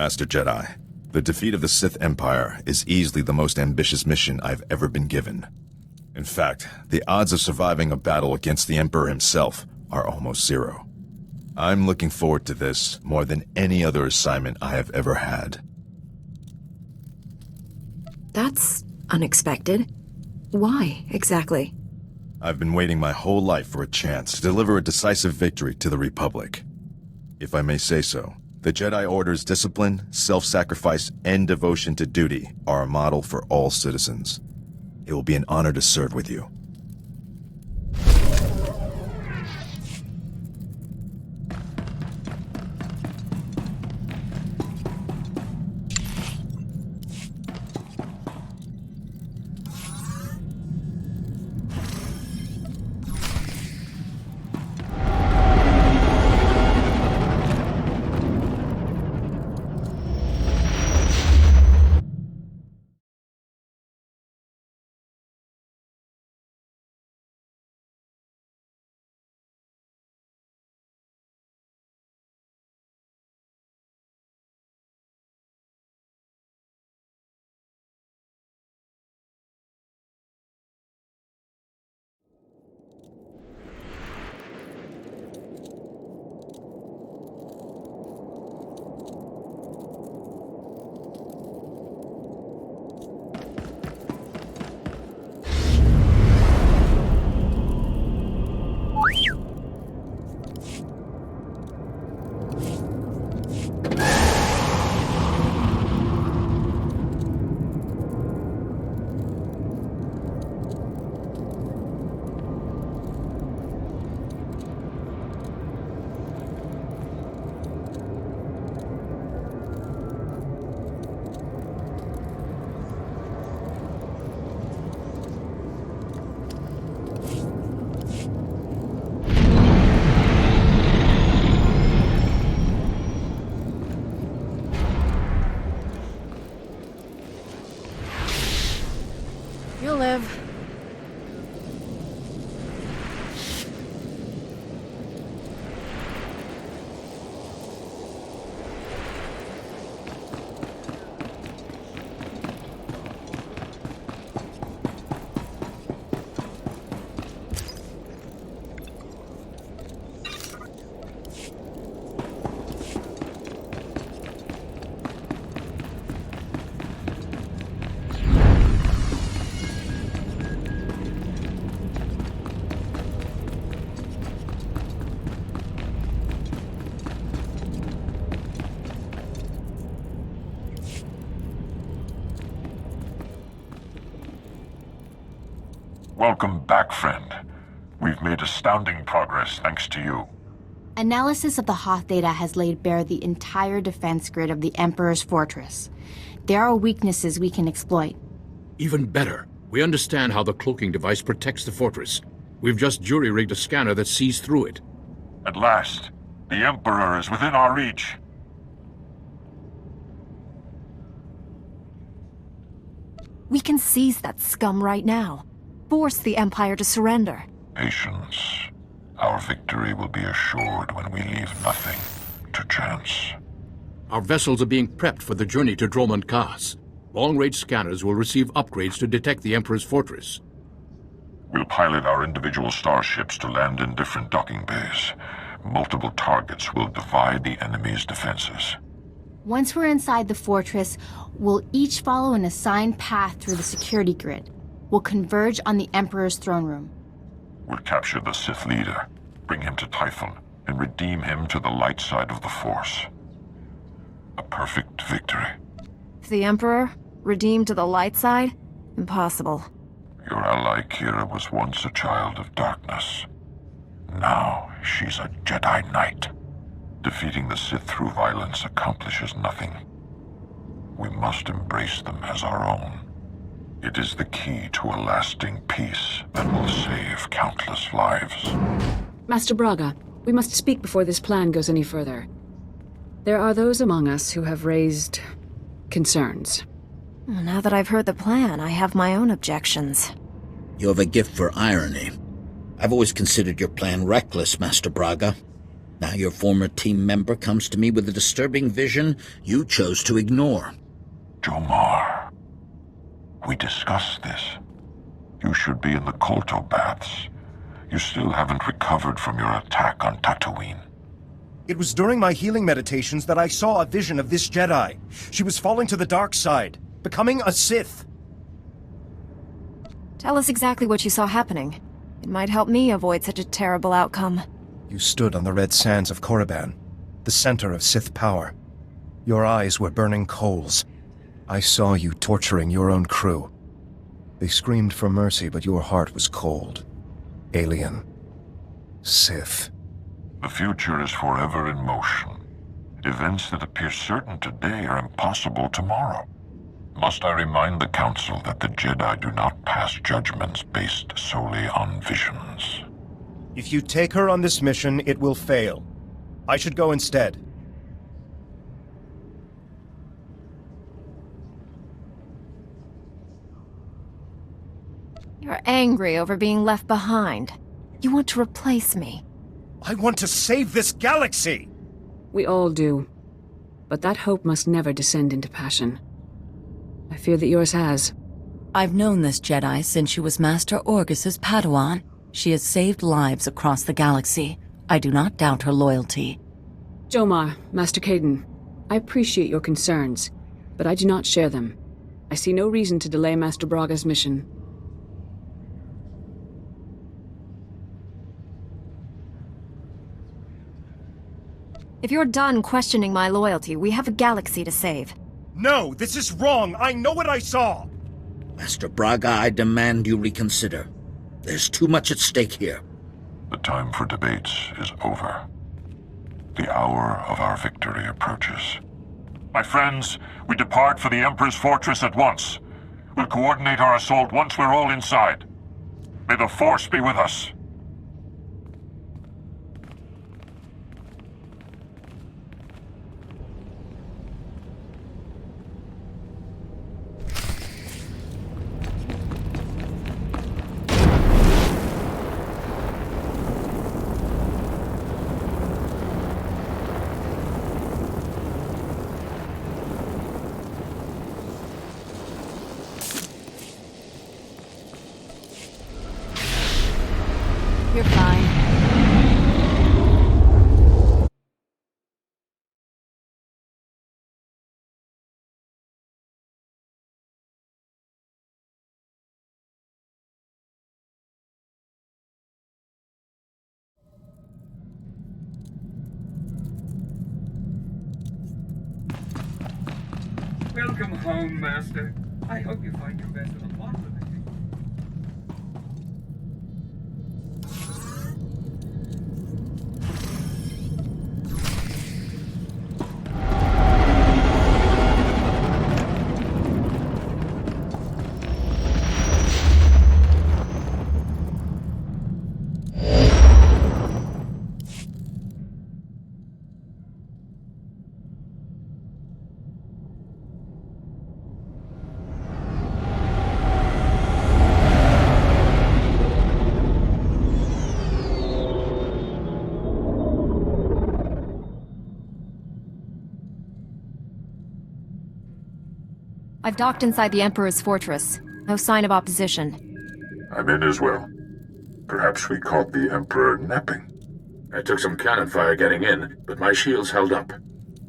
Master Jedi, the defeat of the Sith Empire is easily the most ambitious mission I've ever been given. In fact, the odds of surviving a battle against the Emperor himself are almost zero. I'm looking forward to this more than any other assignment I have ever had. That's unexpected. Why, exactly? I've been waiting my whole life for a chance to deliver a decisive victory to the Republic. If I may say so, the Jedi Order's discipline, self-sacrifice, and devotion to duty are a model for all citizens. It will be an honor to serve with you. Welcome back, friend. We've made astounding progress thanks to you. Analysis of the Hoth data has laid bare the entire defense grid of the Emperor's fortress. There are weaknesses we can exploit. Even better, we understand how the cloaking device protects the fortress. We've just jury-rigged a scanner that sees through it. At last, the Emperor is within our reach. We can seize that scum right now. Force the Empire to surrender. Patience. Our victory will be assured when we leave nothing to chance. Our vessels are being prepped for the journey to Dromund Kaas. Long-range scanners will receive upgrades to detect the Emperor's fortress. We'll pilot our individual starships to land in different docking bays. Multiple targets will divide the enemy's defenses. Once we're inside the fortress, we'll each follow an assigned path through the security grid. We'll converge on the Emperor's throne room. We'll capture the Sith leader, bring him to Typhon, and redeem him to the light side of the Force. A perfect victory. The Emperor? Redeemed to the light side? Impossible. Your ally Kira was once a child of darkness. Now she's a Jedi Knight. Defeating the Sith through violence accomplishes nothing. We must embrace them as our own. It is the key to a lasting peace that will save countless lives. Master Braga, we must speak before this plan goes any further. There are those among us who have raised concerns. Now that I've heard the plan, I have my own objections. You have a gift for irony. I've always considered your plan reckless, Master Braga. Now your former team member comes to me with a disturbing vision you chose to ignore. Jomar, we discussed this. You should be in the Kolto baths. You still haven't recovered from your attack on Tatooine. It was during my healing meditations that I saw a vision of this Jedi. She was falling to the dark side, becoming a Sith. Tell us exactly what you saw happening. It might help me avoid such a terrible outcome. You stood on the red sands of Korriban, the center of Sith power. Your eyes were burning coals. I saw you torturing your own crew. They screamed for mercy, but your heart was cold. Alien. Sith. The future is forever in motion. Events that appear certain today are impossible tomorrow. Must I remind the Council that the Jedi do not pass judgments based solely on visions? If you take her on this mission, it will fail. I should go instead. You're angry over being left behind. You want to replace me. I want to save this galaxy! We all do. But that hope must never descend into passion. I fear that yours has. I've known this Jedi since she was Master Orgus's Padawan. She has saved lives across the galaxy. I do not doubt her loyalty. Jomar, Master Caden, I appreciate your concerns, but I do not share them. I see no reason to delay Master Braga's mission. If you're done questioning my loyalty, we have a galaxy to save. No, this is wrong! I know what I saw! Master Braga, I demand you reconsider. There's too much at stake here. The time for debates is over. The hour of our victory approaches. My friends, we depart for the Emperor's fortress at once. We'll coordinate our assault once we're all inside. May the Force be with us. You're fine. Welcome home, Master. I hope you find your vessel a lot of I've docked inside the Emperor's fortress. No sign of opposition. I'm in as well. Perhaps we caught the Emperor napping. I took some cannon fire getting in, but my shields held up.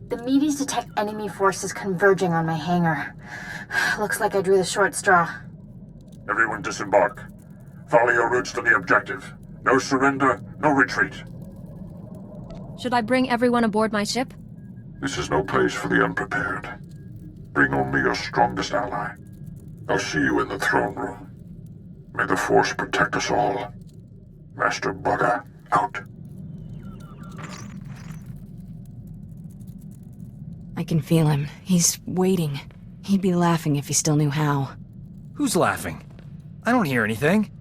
The meteors detect enemy forces converging on my hangar. Looks like I drew the short straw. Everyone disembark. Follow your routes to the objective. No surrender, no retreat. Should I bring everyone aboard my ship? This is no place for the unprepared. Bring only your strongest ally. I'll see you in the throne room. May the Force protect us all. Master Braga, out. I can feel him. He's waiting. He'd be laughing if he still knew how. Who's laughing? I don't hear anything.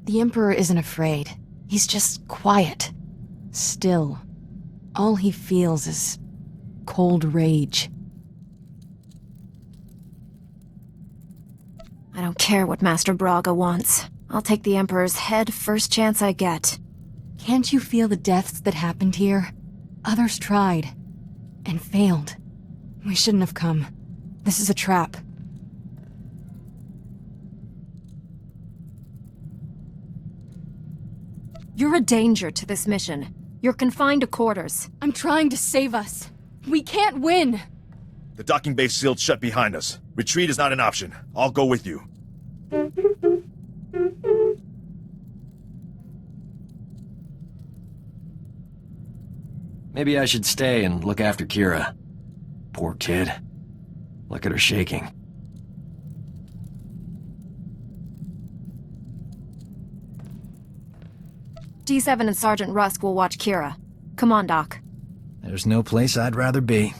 The Emperor isn't afraid. He's just quiet. Still. All he feels is cold rage. I don't care what Master Braga wants. I'll take the Emperor's head first chance I get. Can't you feel the deaths that happened here? Others tried. And failed. We shouldn't have come. This is a trap. You're a danger to this mission. You're confined to quarters. I'm trying to save us. We can't win! The docking bay's sealed shut behind us. Retreat is not an option. I'll go with you. Maybe I should stay and look after Kira. Poor kid. Look at her shaking. D7 and Sergeant Rusk will watch Kira. Come on, Doc. There's no place I'd rather be.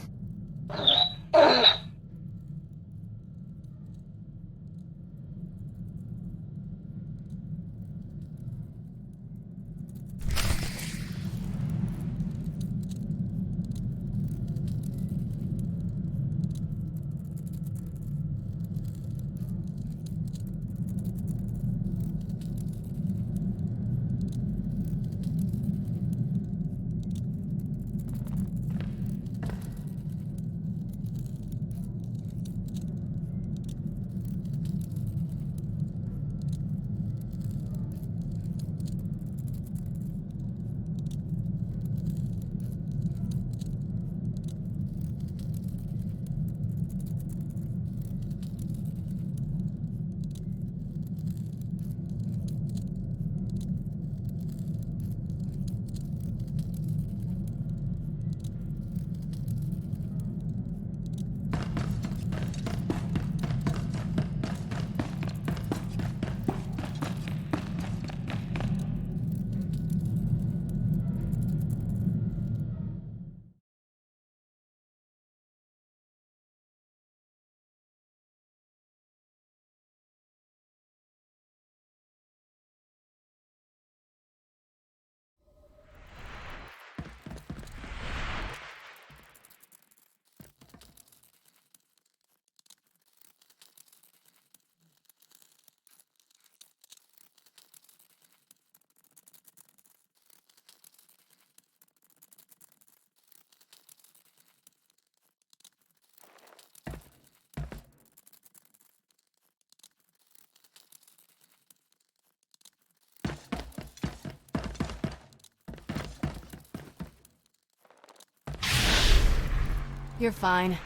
You're fine.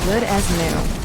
Good as new.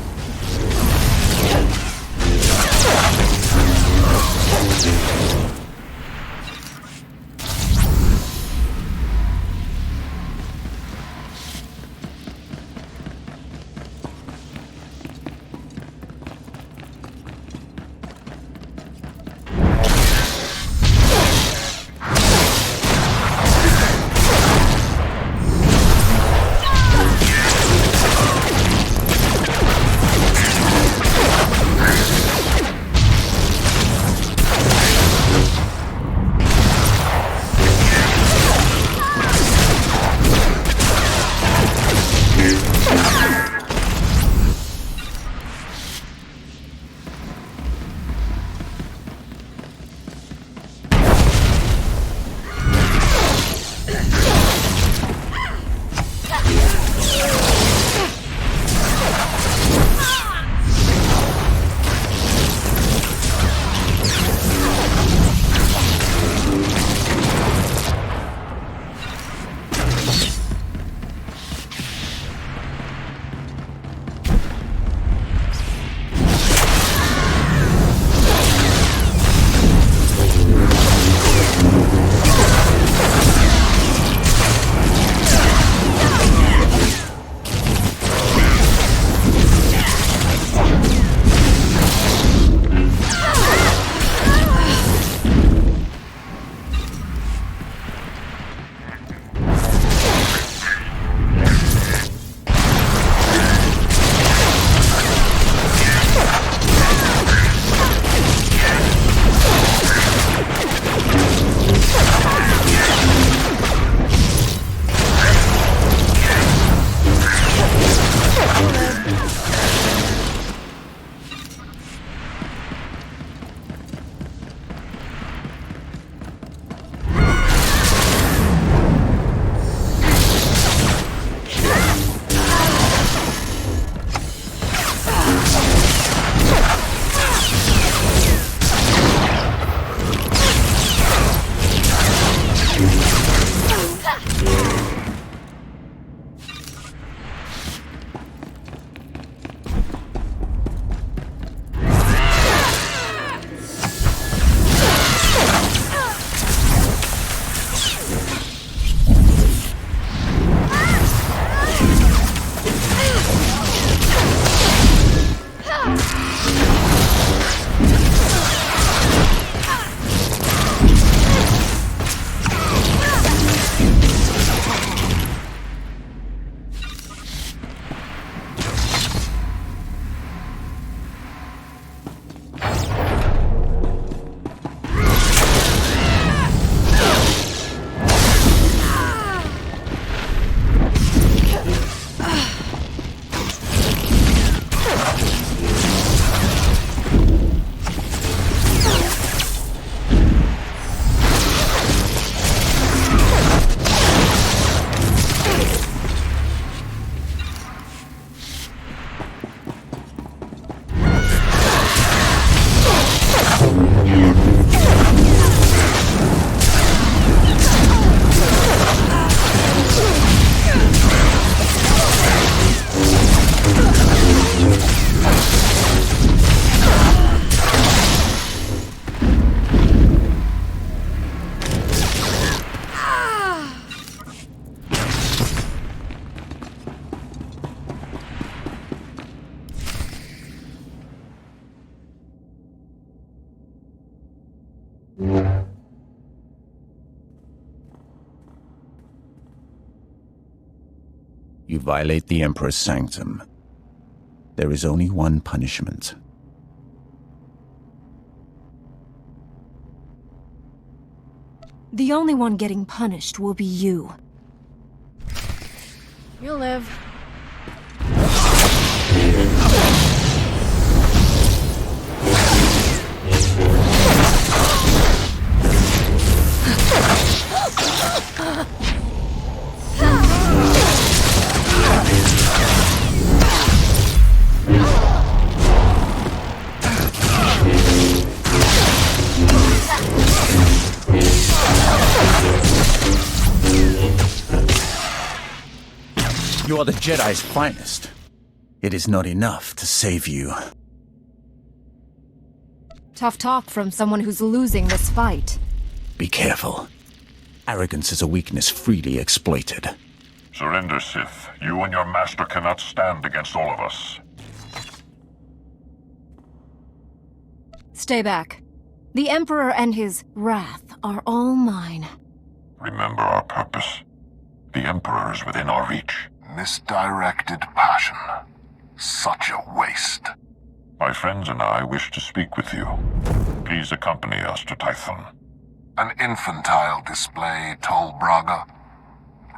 You violate the Emperor's sanctum. There is only one punishment. The only one getting punished will be you. You'll live. You are the Jedi's finest. It is not enough to save you. Tough talk from someone who's losing this fight. Be careful. Arrogance is a weakness freely exploited. Surrender, Sith. You and your master cannot stand against all of us. Stay back. The Emperor and his wrath are all mine. Remember our purpose. The Emperor is within our reach. Misdirected passion. Such a waste. My friends and I wish to speak with you. Please accompany us to Tython. An infantile display, Tol Braga.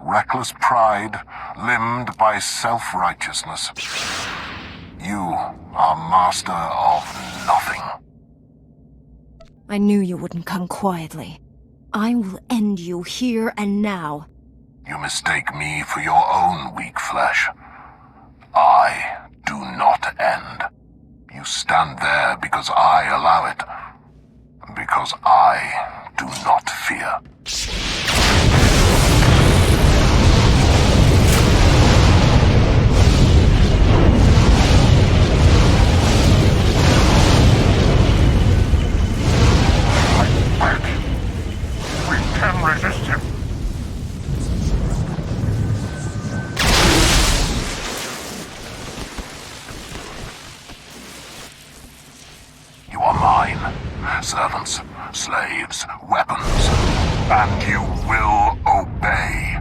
Reckless pride, limbed by self-righteousness. You are master of nothing. I knew you wouldn't come quietly. I will end you here and now. You mistake me for your own weak flesh. I do not end. You stand there because I allow it. Because I do not fear. Fight back. We can resist him. You are mine. Servants, slaves, weapons. And you will obey.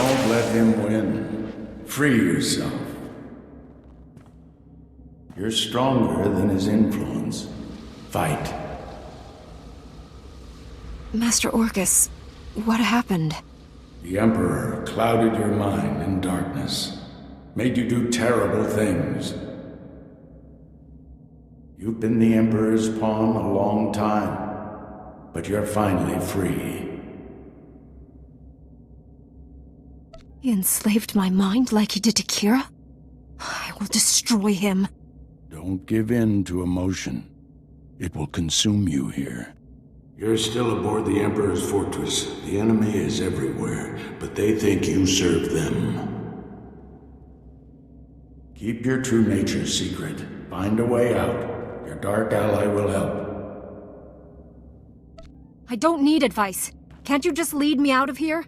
Don't let him win. Free yourself. You're stronger than his influence. Fight. Master Orcus, what happened? The Emperor clouded your mind in darkness. Made you do terrible things. You've been the Emperor's pawn a long time, but you're finally free. He enslaved my mind like he did to Kira? I will destroy him. Don't give in to emotion. It will consume you here. You're still aboard the Emperor's fortress. The enemy is everywhere, but they think you serve them. Keep your true nature secret. Find a way out. Your dark ally will help. I don't need advice. Can't you just lead me out of here?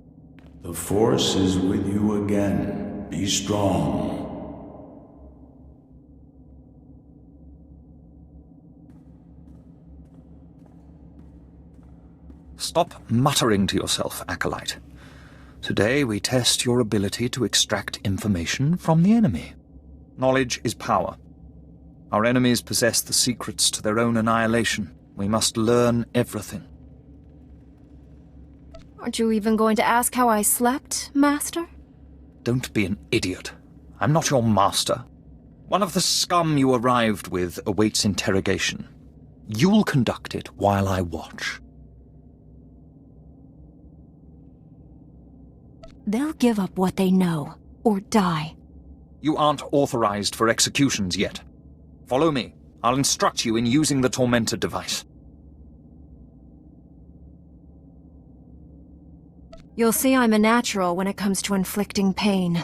The Force is with you again. Be strong. Stop muttering to yourself, Acolyte. Today we test your ability to extract information from the enemy. Knowledge is power. Our enemies possess the secrets to their own annihilation. We must learn everything. Aren't you even going to ask how I slept, Master? Don't be an idiot. I'm not your master. One of the scum you arrived with awaits interrogation. You'll conduct it while I watch. They'll give up what they know, or die. You aren't authorized for executions yet. Follow me. I'll instruct you in using the Tormentor device. You'll see I'm a natural when it comes to inflicting pain.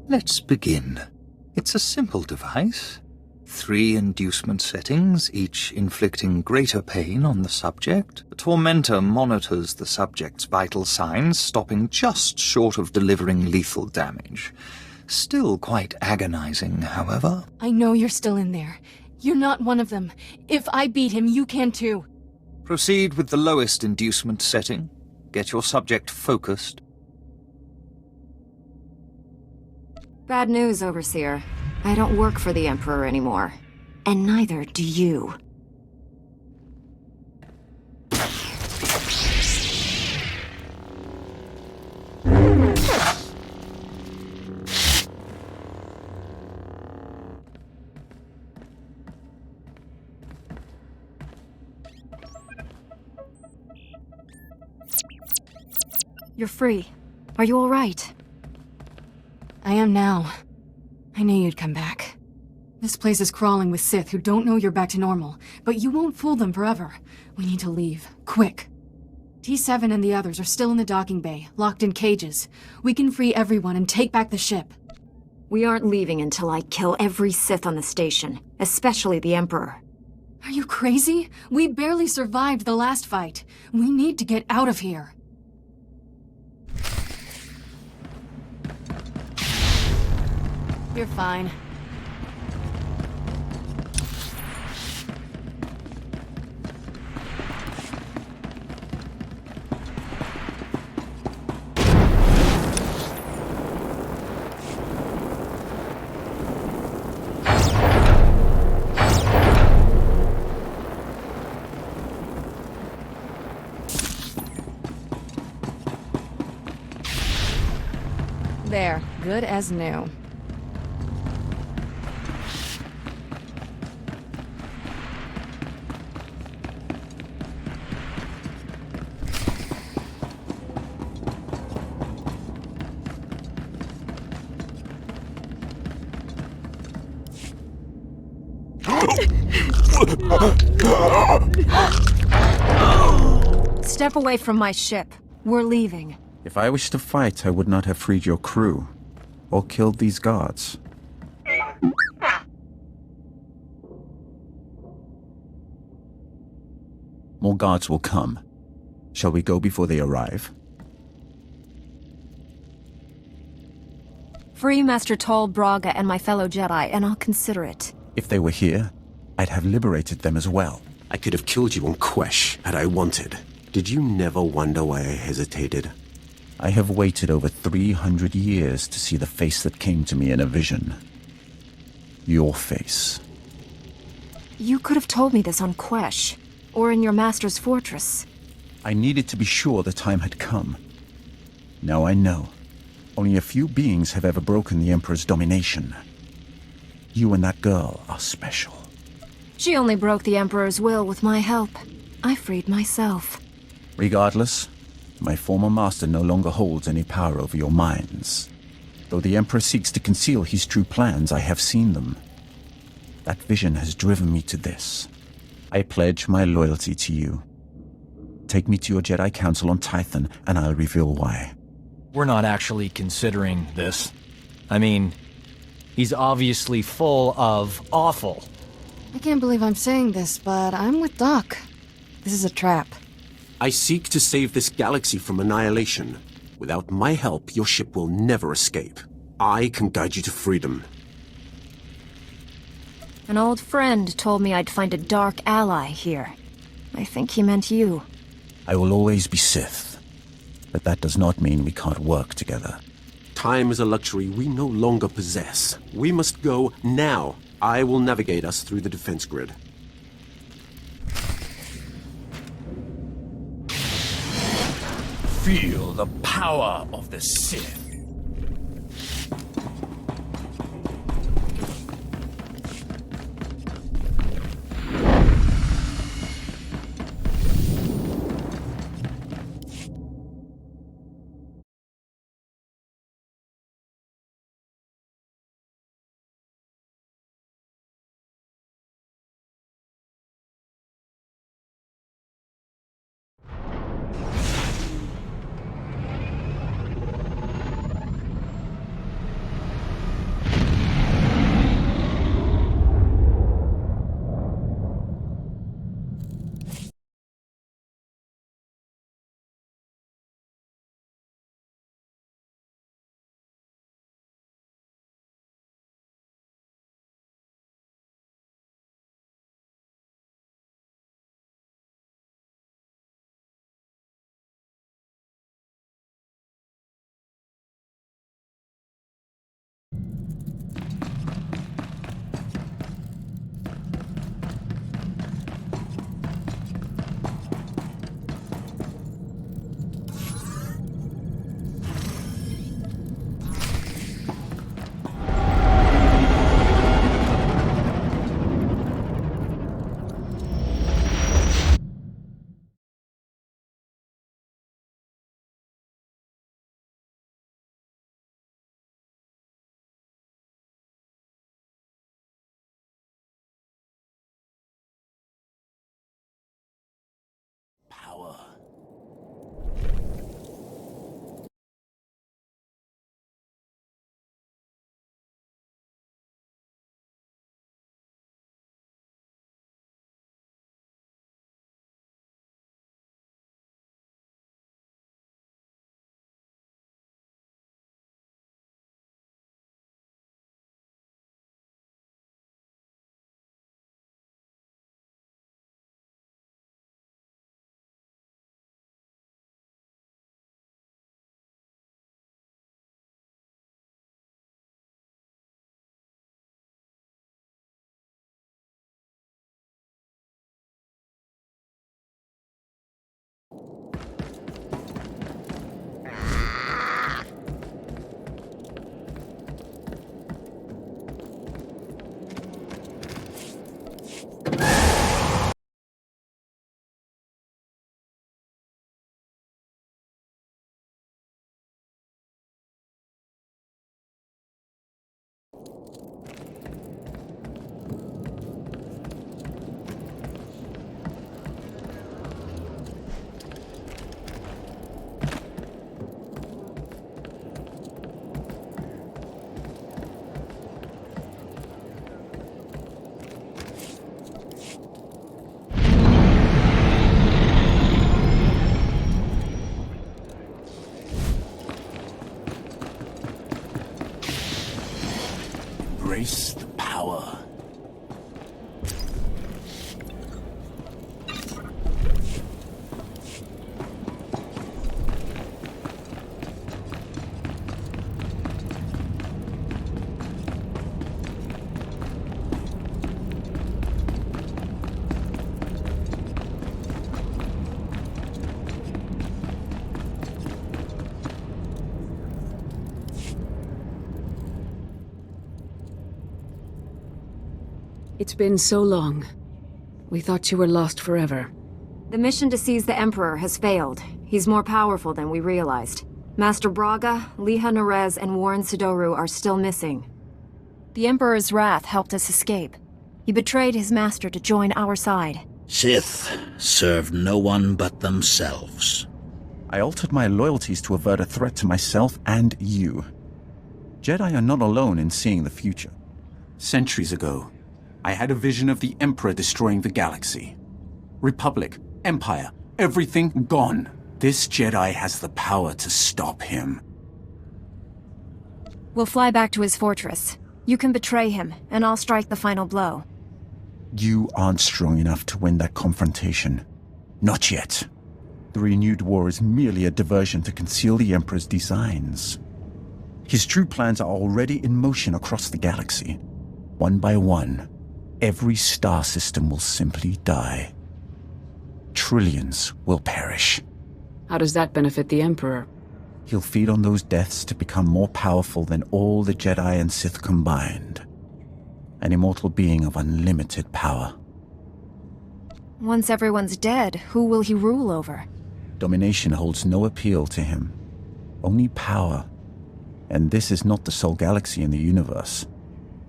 Let's begin. It's a simple device. 3 inducement settings, each inflicting greater pain on the subject. The Tormentor monitors the subject's vital signs, stopping just short of delivering lethal damage. Still quite agonizing, however. I know you're still in there. You're not one of them. If I beat him, you can too. Proceed with the lowest inducement setting. Get your subject focused. Bad news, Overseer. I don't work for the Emperor anymore. And neither do you. You're free. Are you all right? I am now. I knew you'd come back. This place is crawling with Sith who don't know you're back to normal, but you won't fool them forever. We need to leave. Quick. T7 and the others are still in the docking bay, locked in cages. We can free everyone and take back the ship. We aren't leaving until I kill every Sith on the station, especially the Emperor. Are you crazy? We barely survived the last fight. We need to get out of here. You're fine. There, good as new. Step away from my ship. We're leaving. If I wished to fight, I would not have freed your crew, or killed these guards. More guards will come. Shall we go before they arrive? Free Master Tol Braga and my fellow Jedi, and I'll consider it. If they were here, I'd have liberated them as well. I could have killed you on Quesh had I wanted. Did you never wonder why I hesitated? I have waited over 300 years to see the face that came to me in a vision. Your face. You could have told me this on Quesh, or in your master's fortress. I needed to be sure the time had come. Now I know. Only a few beings have ever broken the Emperor's domination. You and that girl are special. She only broke the Emperor's will with my help. I freed myself. Regardless, my former master no longer holds any power over your minds. Though the Emperor seeks to conceal his true plans, I have seen them. That vision has driven me to this. I pledge my loyalty to you. Take me to your Jedi Council on Tython, and I'll reveal why. We're not actually considering this. I mean, he's obviously full of awful. I can't believe I'm saying this, but I'm with Doc. This is a trap. I seek to save this galaxy from annihilation. Without my help, your ship will never escape. I can guide you to freedom. An old friend told me I'd find a dark ally here. I think he meant you. I will always be Sith. But that does not mean we can't work together. Time is a luxury we no longer possess. We must go now. I will navigate us through the defense grid. Feel the power of the Sith. It's been so long. We thought you were lost forever. The mission to seize the Emperor has failed. He's more powerful than we realized. Master Braga, Liha Nerez, and Warren Sidoru are still missing. The Emperor's wrath helped us escape. He betrayed his master to join our side. Sith serve no one but themselves. I altered my loyalties to avert a threat to myself and you. Jedi are not alone in seeing the future. Centuries ago, I had a vision of the Emperor destroying the galaxy. Republic, Empire, everything gone. This Jedi has the power to stop him. We'll fly back to his fortress. You can betray him, and I'll strike the final blow. You aren't strong enough to win that confrontation. Not yet. The renewed war is merely a diversion to conceal the Emperor's designs. His true plans are already in motion across the galaxy. One by one, every star system will simply die. Trillions will perish. How does that benefit the Emperor? He'll feed on those deaths to become more powerful than all the Jedi and Sith combined. An immortal being of unlimited power. Once everyone's dead, who will he rule over? Domination holds no appeal to him. Only power. And this is not the sole galaxy in the universe.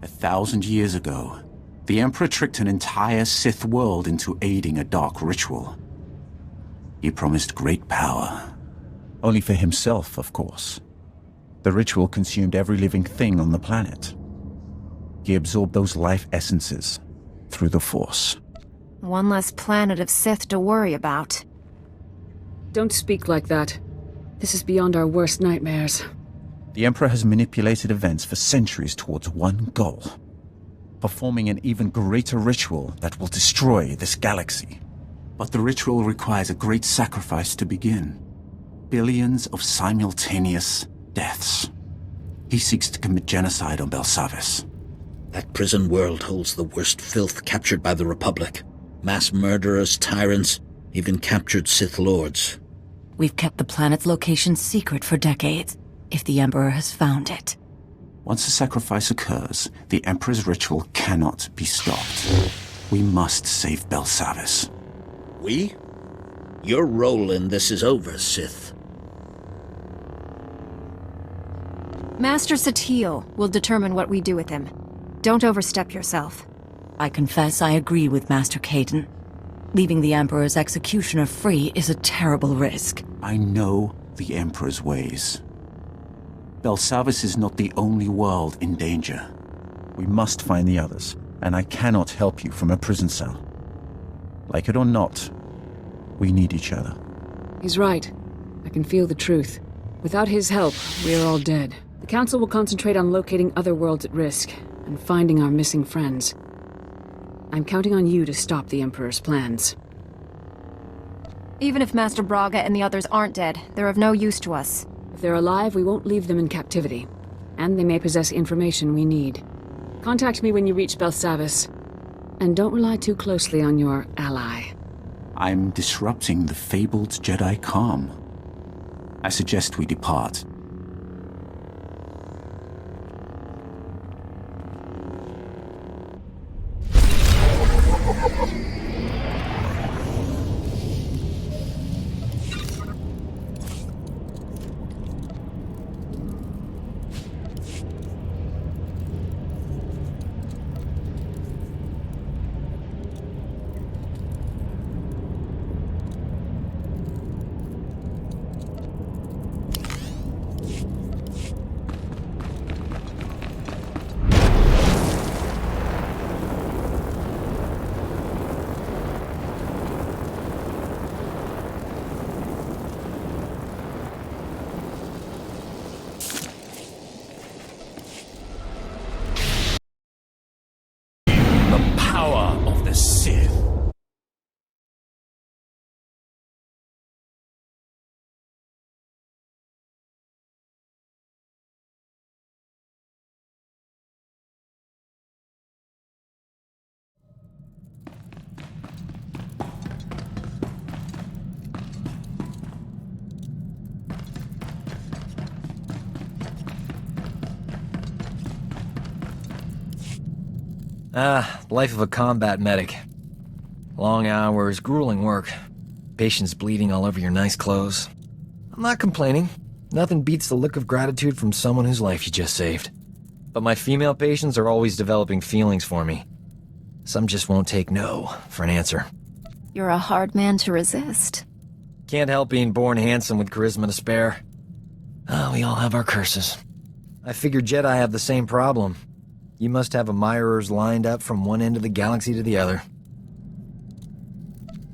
1,000 years ago, the Emperor tricked an entire Sith world into aiding a dark ritual. He promised great power. Only for himself, of course. The ritual consumed every living thing on the planet. He absorbed those life essences through the Force. One less planet of Sith to worry about. Don't speak like that. This is beyond our worst nightmares. The Emperor has manipulated events for centuries towards one goal. Performing an even greater ritual that will destroy this galaxy. But the ritual requires a great sacrifice to begin. Billions of simultaneous deaths. He seeks to commit genocide on Belsavis. That prison world holds the worst filth captured by the Republic. Mass murderers, tyrants, even captured Sith Lords. We've kept the planet's location secret for decades, if the Emperor has found it. Once a sacrifice occurs, the Emperor's ritual cannot be stopped. We must save Belsavis. We? Your role in this is over, Sith. Master Satele will determine what we do with him. Don't overstep yourself. I confess I agree with Master Caden. Leaving the Emperor's executioner free is a terrible risk. I know the Emperor's ways. Belsavis is not the only world in danger. We must find the others, and I cannot help you from a prison cell. Like it or not, we need each other. He's right. I can feel the truth. Without his help, we are all dead. The Council will concentrate on locating other worlds at risk, and finding our missing friends. I'm counting on you to stop the Emperor's plans. Even if Master Braga and the others aren't dead, they're of no use to us. If they're alive, we won't leave them in captivity. And they may possess information we need. Contact me when you reach Belsavis. And don't rely too closely on your ally. I'm disrupting the fabled Jedi calm. I suggest we depart. Life of a combat medic. Long hours, grueling work. Patients bleeding all over your nice clothes. I'm not complaining. Nothing beats the look of gratitude from someone whose life you just saved. But my female patients are always developing feelings for me. Some just won't take no for an answer. You're a hard man to resist. Can't help being born handsome with charisma to spare. We all have our curses. I figured Jedi have the same problem. You must have admirers lined up from one end of the galaxy to the other.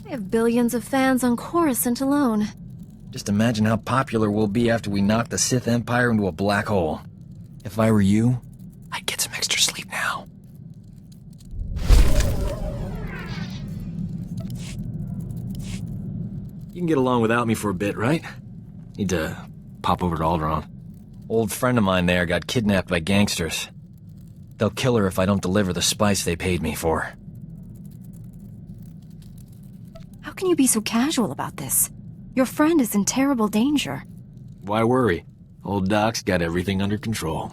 I have billions of fans on Coruscant alone. Just imagine how popular we'll be after we knock the Sith Empire into a black hole. If I were you, I'd get some extra sleep now. You can get along without me for a bit, right? Need to pop over to Alderaan. Old friend of mine there got kidnapped by gangsters. They'll kill her if I don't deliver the spice they paid me for. How can you be so casual about this? Your friend is in terrible danger. Why worry? Old Doc's got everything under control.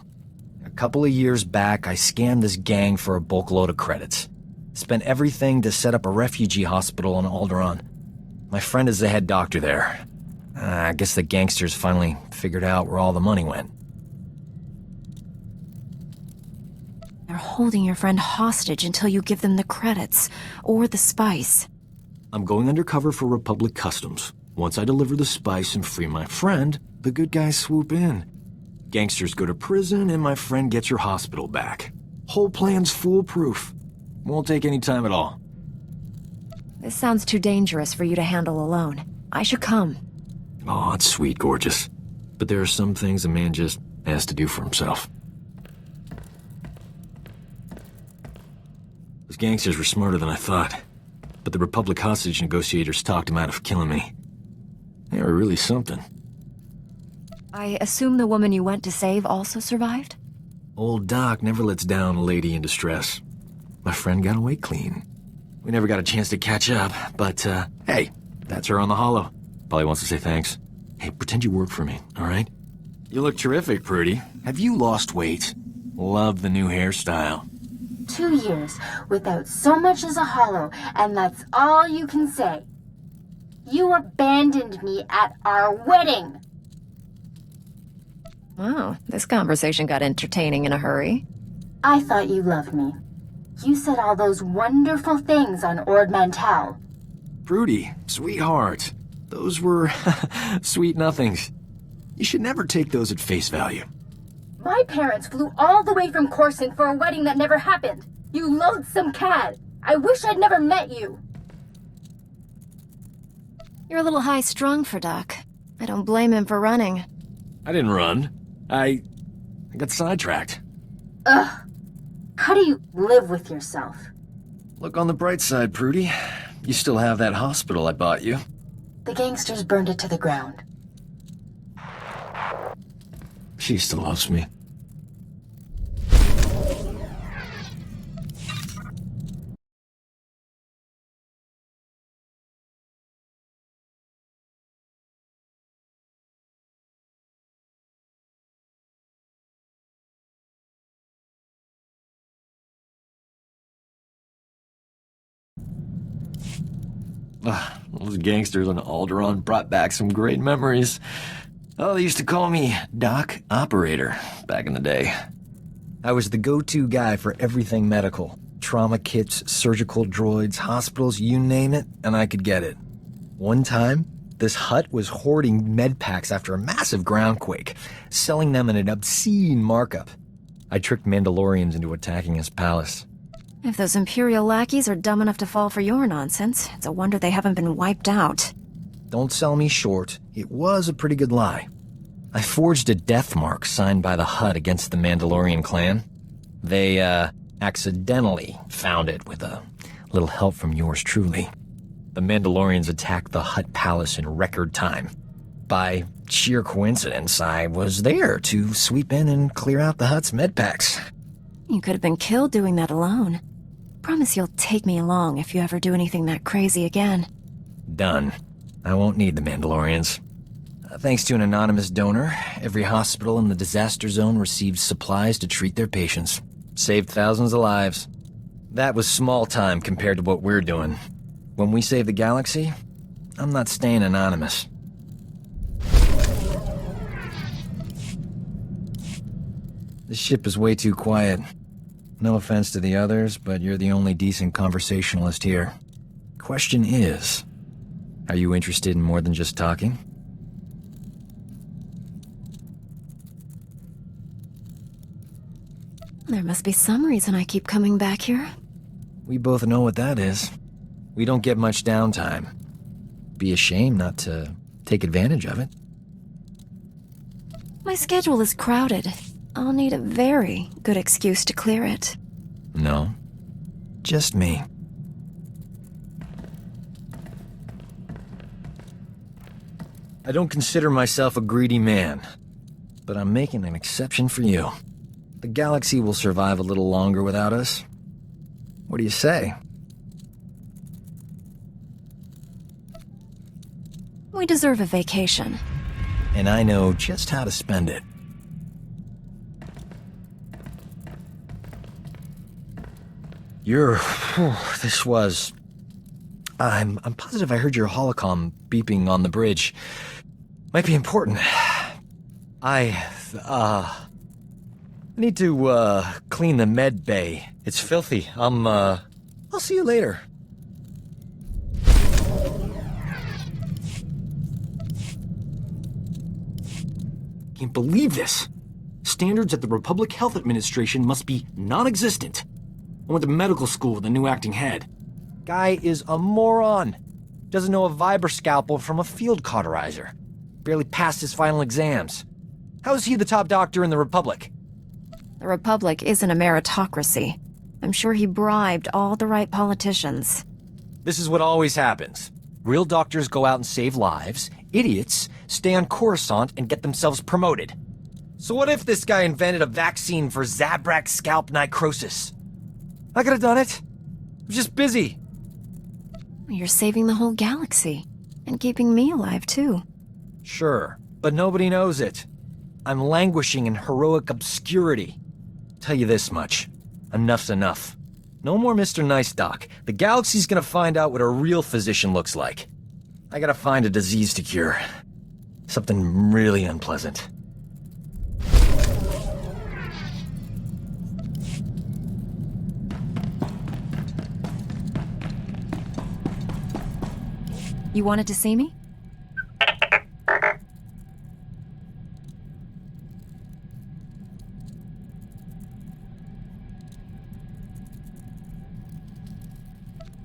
A couple of years back, I scammed this gang for a bulk load of credits. Spent everything to set up a refugee hospital on Alderaan. My friend is the head doctor there. I guess the gangsters finally figured out where all the money went. They're holding your friend hostage until you give them the credits, or the spice. I'm going undercover for Republic Customs. Once I deliver the spice and free my friend, the good guys swoop in. Gangsters go to prison and my friend gets your hospital back. Whole plan's foolproof. Won't take any time at all. This sounds too dangerous for you to handle alone. I should come. Oh, it's sweet, gorgeous. But there are some things a man just has to do for himself. Those gangsters were smarter than I thought. But the Republic hostage negotiators talked him out of killing me. They were really something. I assume the woman you went to save also survived? Old Doc never lets down a lady in distress. My friend got away clean. We never got a chance to catch up, but, hey, that's her on the holo. Probably wants to say thanks. Hey, pretend you work for me, all right? You look terrific, Prudy. Have you lost weight? Love the new hairstyle. 2 years without so much as a hollow, and that's all you can say. You abandoned me at our wedding. Wow, this conversation got entertaining in a hurry. I thought you loved me. You said all those wonderful things on Ord Mantell. Prudy, sweetheart. Those were sweet nothings. You should never take those at face value. My parents flew all the way from Coruscant for a wedding that never happened. You loathsome cad. I wish I'd never met you. You're a little high-strung for Doc. I don't blame him for running. I didn't run. I got sidetracked. Ugh. How do you live with yourself? Look on the bright side, Prudy. You still have that hospital I bought you. The gangsters burned it to the ground. She still loves me. Those gangsters on Alderaan brought back some great memories. Oh, they used to call me Doc Operator back in the day. I was the go-to guy for everything medical. Trauma kits, surgical droids, hospitals, you name it, and I could get it. One time, this hut was hoarding med packs after a massive groundquake, selling them at an obscene markup. I tricked Mandalorians into attacking his palace. If those Imperial lackeys are dumb enough to fall for your nonsense, it's a wonder they haven't been wiped out. Don't sell me short. It was a pretty good lie. I forged a death mark signed by the Hutt against the Mandalorian clan. They, accidentally found it with a little help from yours truly. The Mandalorians attacked the Hutt palace in record time. By sheer coincidence, I was there to sweep in and clear out the Hutt's medpacks. You could have been killed doing that alone. Promise you'll take me along if you ever do anything that crazy again. Done. I won't need the Mandalorians. Thanks to an anonymous donor, every hospital in the disaster zone received supplies to treat their patients. Saved thousands of lives. That was small time compared to what we're doing. When we save the galaxy, I'm not staying anonymous. This ship is way too quiet. No offense to the others, but you're the only decent conversationalist here. Question is, are you interested in more than just talking? There must be some reason I keep coming back here. We both know what that is. We don't get much downtime. Be a shame not to take advantage of it. My schedule is crowded. I'll need a very good excuse to clear it. No, just me. I don't consider myself a greedy man, but I'm making an exception for you. The galaxy will survive a little longer without us. What do you say? We deserve a vacation. And I know just how to spend it. This was... I'm positive I heard your holocom beeping on the bridge. Might be important. I need to, clean the med bay. It's filthy. I'll see you later. Can't believe this. Standards at the Republic Health Administration must be non-existent. I went to medical school with a new acting head. Guy is a moron. Doesn't know a vibra scalpel from a field cauterizer. Barely passed his final exams. How is he the top doctor in the Republic? The Republic isn't a meritocracy. I'm sure he bribed all the right politicians. This is what always happens. Real doctors go out and save lives. Idiots stay on Coruscant and get themselves promoted. So what if this guy invented a vaccine for Zabrak scalp necrosis? I could have done it. I was just busy. You're saving the whole galaxy. And keeping me alive, too. Sure, but nobody knows it. I'm languishing in heroic obscurity. Tell you this much. Enough's enough. No more Mr. Nice Doc. The galaxy's gonna find out what a real physician looks like. I gotta find a disease to cure. Something really unpleasant. You wanted to see me?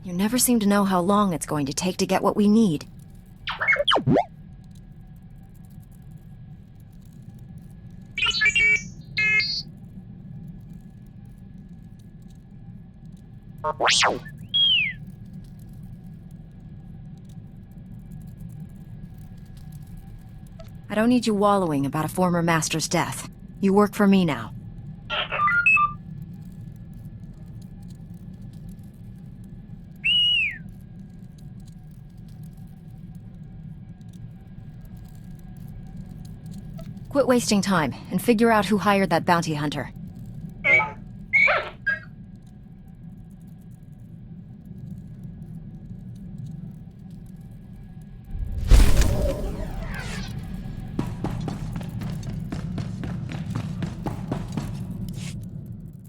You never seem to know how long it's going to take to get what we need. I don't need you wallowing about a former master's death. You work for me now. Quit wasting time, and figure out who hired that bounty hunter.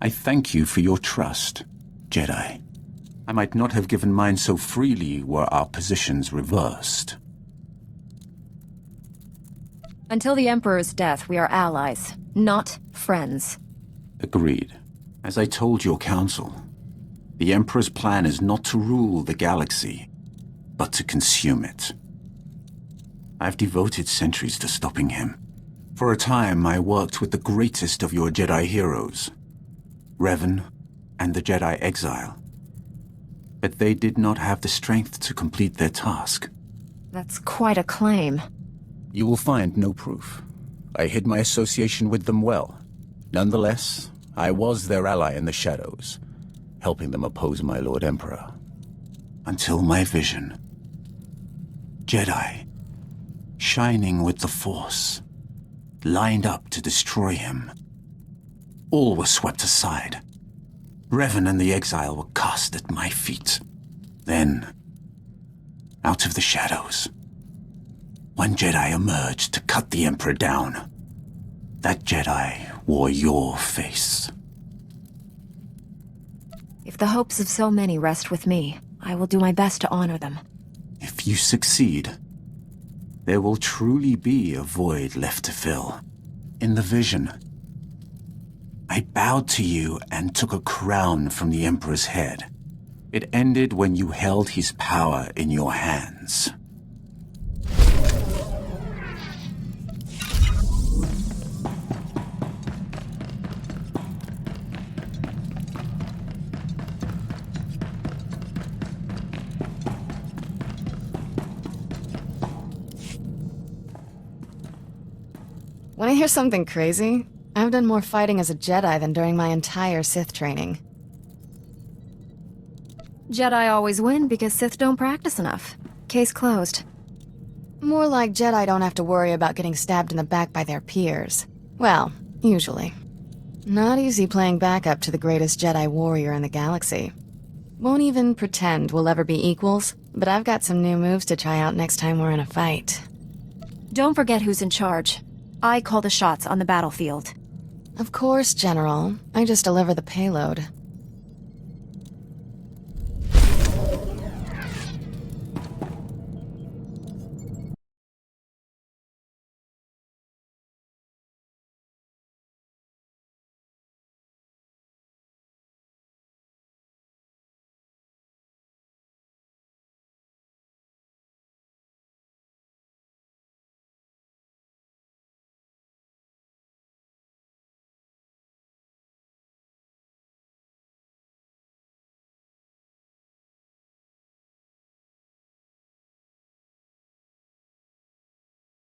I thank you for your trust, Jedi. I might not have given mine so freely were our positions reversed. Until the Emperor's death, we are allies, not friends. Agreed. As I told your council, the Emperor's plan is not to rule the galaxy, but to consume it. I've devoted centuries to stopping him. For a time, I worked with the greatest of your Jedi heroes, Revan and the Jedi Exile. But they did not have the strength to complete their task. That's quite a claim. You will find no proof. I hid my association with them well. Nonetheless, I was their ally in the shadows, helping them oppose my Lord Emperor. Until my vision. Jedi, shining with the Force, lined up to destroy him. All was swept aside. Revan and the Exile were cast at my feet. Then, out of the shadows, one Jedi emerged to cut the Emperor down. That Jedi wore your face. If the hopes of so many rest with me, I will do my best to honor them. If you succeed, there will truly be a void left to fill. In the vision, I bowed to you and took a crown from the Emperor's head. It ended when you held his power in your hands. Want to hear something crazy? I've done more fighting as a Jedi than during my entire Sith training. Jedi always win because Sith don't practice enough. Case closed. More like Jedi don't have to worry about getting stabbed in the back by their peers. Well, usually. Not easy playing backup to the greatest Jedi warrior in the galaxy. Won't even pretend we'll ever be equals, but I've got some new moves to try out next time we're in a fight. Don't forget who's in charge. I call the shots on the battlefield. Of course, General. I just deliver the payload.